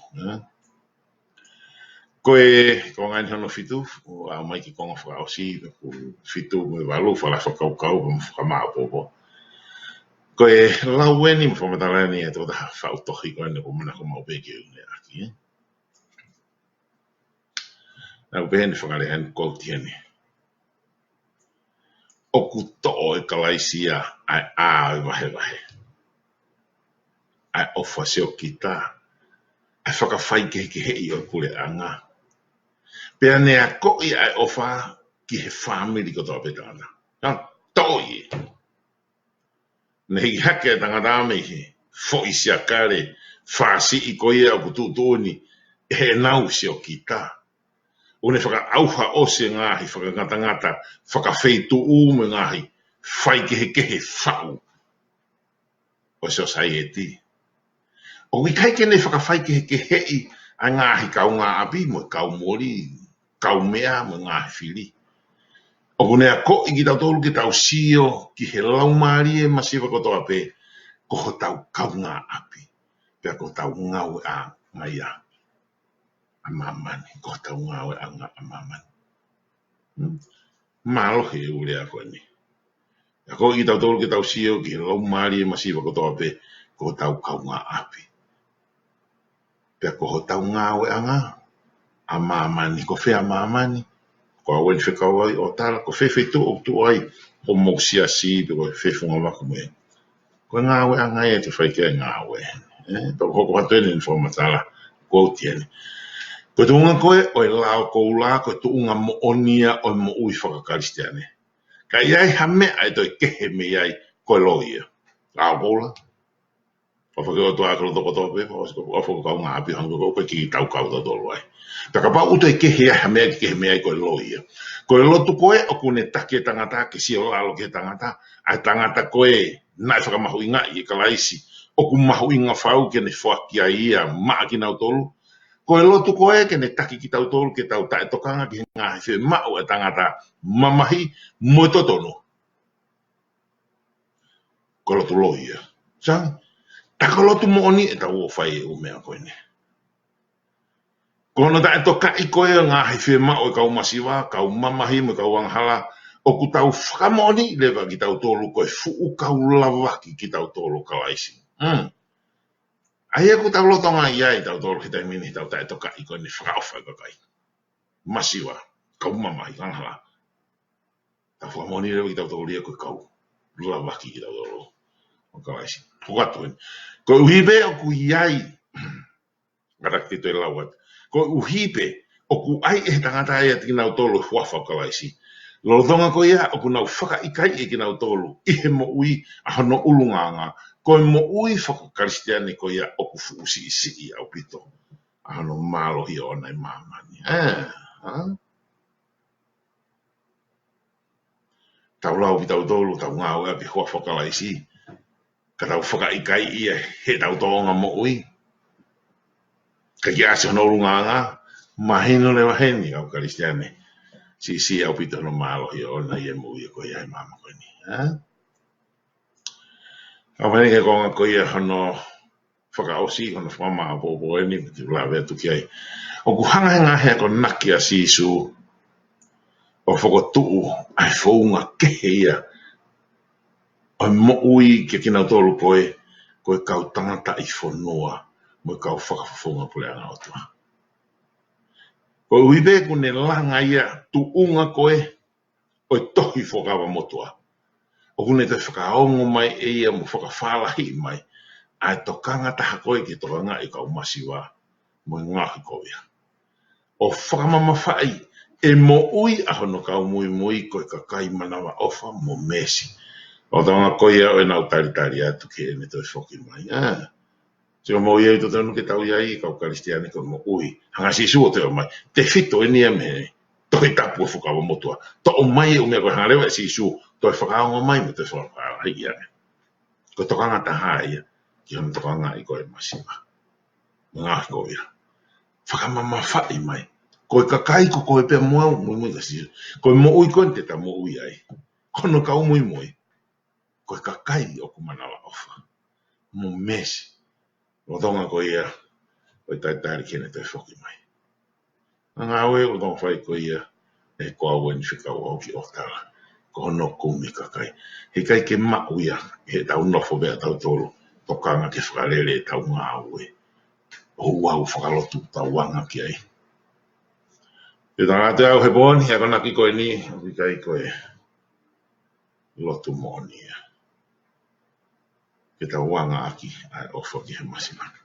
ko ngai hono fitu, a mai ki konga whakaosi, fitu me walu whala whakaukau, me whakamaapopo. Ko e laueni mo whamatalani e tō taha whautohi koe ne ko mana ko maupeke une aki. Nau pehen whakare han kouti oku to'o e kalaisia ai ai wahe wahe. Ai ofa se o kita. Ai whakawhai ke hei o kule anga. Pea nea koi ai ofa ki he whamiri ko toa petana. Toi e. Nei hake tangata me he fo isi a kare whasi i koe au kututuoni he nau se o kita. Une whaka auha o se ngahi whakangata whakawheitu me ngahi whai kehe whau. O se o sai e ti. O mi kai kene whakawhai kehe a ngahi kau ngā api mo kau mori, kau mea mo ngahi whiri. O kunea ko i ki tau tolu ki tau sio ki he laumari e masiwa kotoa pe ko ho tau kau ngā api. Pea ko tau ngau a ngai a. A mamani, ko tau ngau a ngā a mamani. Malo he ule a koe ni. Ko i tau tolu ki tau sio ki he laumari e masiwa kotoa pe ko tau kau ngā api. Pea ko ho tau ngau a ngā. A mamani, ko whea mamani. Ko a wen whekau ai o tala, ko whewhetu o tu ai. Ko moksia si, pe ko whewhunga waka mwe. Ko ngāwe a ngai e te whaike a ngāwe. Pea ko hatuene ni whamatala. Ko tiene. Ko tuunga koe, o e lao kou la, ko tuunga mo onia o mo ui whakakaristiane. Ka iai hame ai toi kehe me iai koe loia. Lao kou la. O whakeo tua akolo toko tope, o whakakau ngā api hango koe ki tau kau tau tolu ai. Taka pa uto e kehe ai hame ki kehe me ai koe loia. Koe lotu koe, o kune take tangata, ke si o lalo ke tangata, ai tangata koe, nai whakamahu inga i e kalaisi, o ku mahu inga whau ke ne whaki a ia, maa ki nau tolu. Koe lotu koe, ke ne taki ki tau tolu, ke tau tae tokanga, ki ngā he mau e tangata, mamahi, mo totono. Koe lotu loia. Sang, taka lotu mo oni, e tau o whai e umea koe ne. Kono tae toka i koe ngā he whi mau e kau masiwa, kau mamahi me kau anghala, o ku tau whakamoni lewa ki tau tolu koe fuu kau lawaki ki tau tolu kalaisi. Ai e ku tau lotonga iai tau tolu ki taimini tau tae toka i koe ni whakawhai kakai. Masiwa, kau mamahi anghala. Tau whakamoni lewa ki tau tolu lia koe kau lawaki ki tau tolu o kalaisi. Hukatuen. Koe uhibe o ku iai, ngarak tito e lawat. Ko uhipe o ku ai e tangata e ki nau tolu huafa kalaisi. Lolotonga ko ia o ku nau whaka ikai e ki nau tolu. Ihe mo ui a hono ulunganga. Ko mo ui whakakaristiane ko ia o ku fuusi isi au pito. A hono malohi o nai mamani. Tau lau ki tau tolu tau ngau e api huafa kalaisi. Ka tau whaka ikai ia he tau tonga mo ui. Ka ki ase hono ulunganga. Mahino le waheni au karistiane. Si au pito no malo hi o na ye mo ye ko ia mama ko ni. Au mani ke konga ko ia hono whakaosi hono whama po ni te la ve tu ki. O ku hanga nga he ko naki a sisu. O whakotu ai whaunga kehe ia. O mo ui ke kina tolu koe kau tangata i whanua mo kau whakafunga pule anga o tua. Ko uibe kune langa ia tu unga koe o tohi whakawa motua. O kune te whakaongo mai e ia mo whakawhalahi mai. Ai tokanga taha koe ki tokanga i kau masiwa mo ngahi koe. O whakamama whai e mo ui a hono kau mui koe kakai manawa ofa mo mesi. O tanga koe o e nau taritari atu ke e me toi whoki mai. Tio mo iei to tonu ke tau iai kau karistiani ko mo ui. Hanga si suo te o mai. Te fito e nia me toi tapu e whukawa motua. To o mai e umea koe hanga lewa e si suo. Toi whakaonga mai me toi whakawha hai ia. Ko tokanga taha ia. Ki hana tokanga i koe masiwa. Ngā koe ia. Whakamama whai mai. Koe kakai ko koe pia mua mui kasi. Koe mo ui koe te ta mo ui ai. Kono kau mui. Koe kakai o kumanawa ofa. Mo mesi. O tonga ko ia, o tai tari kene te whoki mai. Ngā oe o tō whai ko ia e kua wen whika o ki o tala. Ko no kumi kakai. He kai ke maku ia he tau nofo bea tau tolo. Tokanga ke whakarere tau ngā oe. O wau whakalotu tau wanga ki ai. E tanga te au he pōni, he kona ki koe ni, o kai koe lotu mōni ia. Ke tau wanga aki, ai ofa ki he masimana.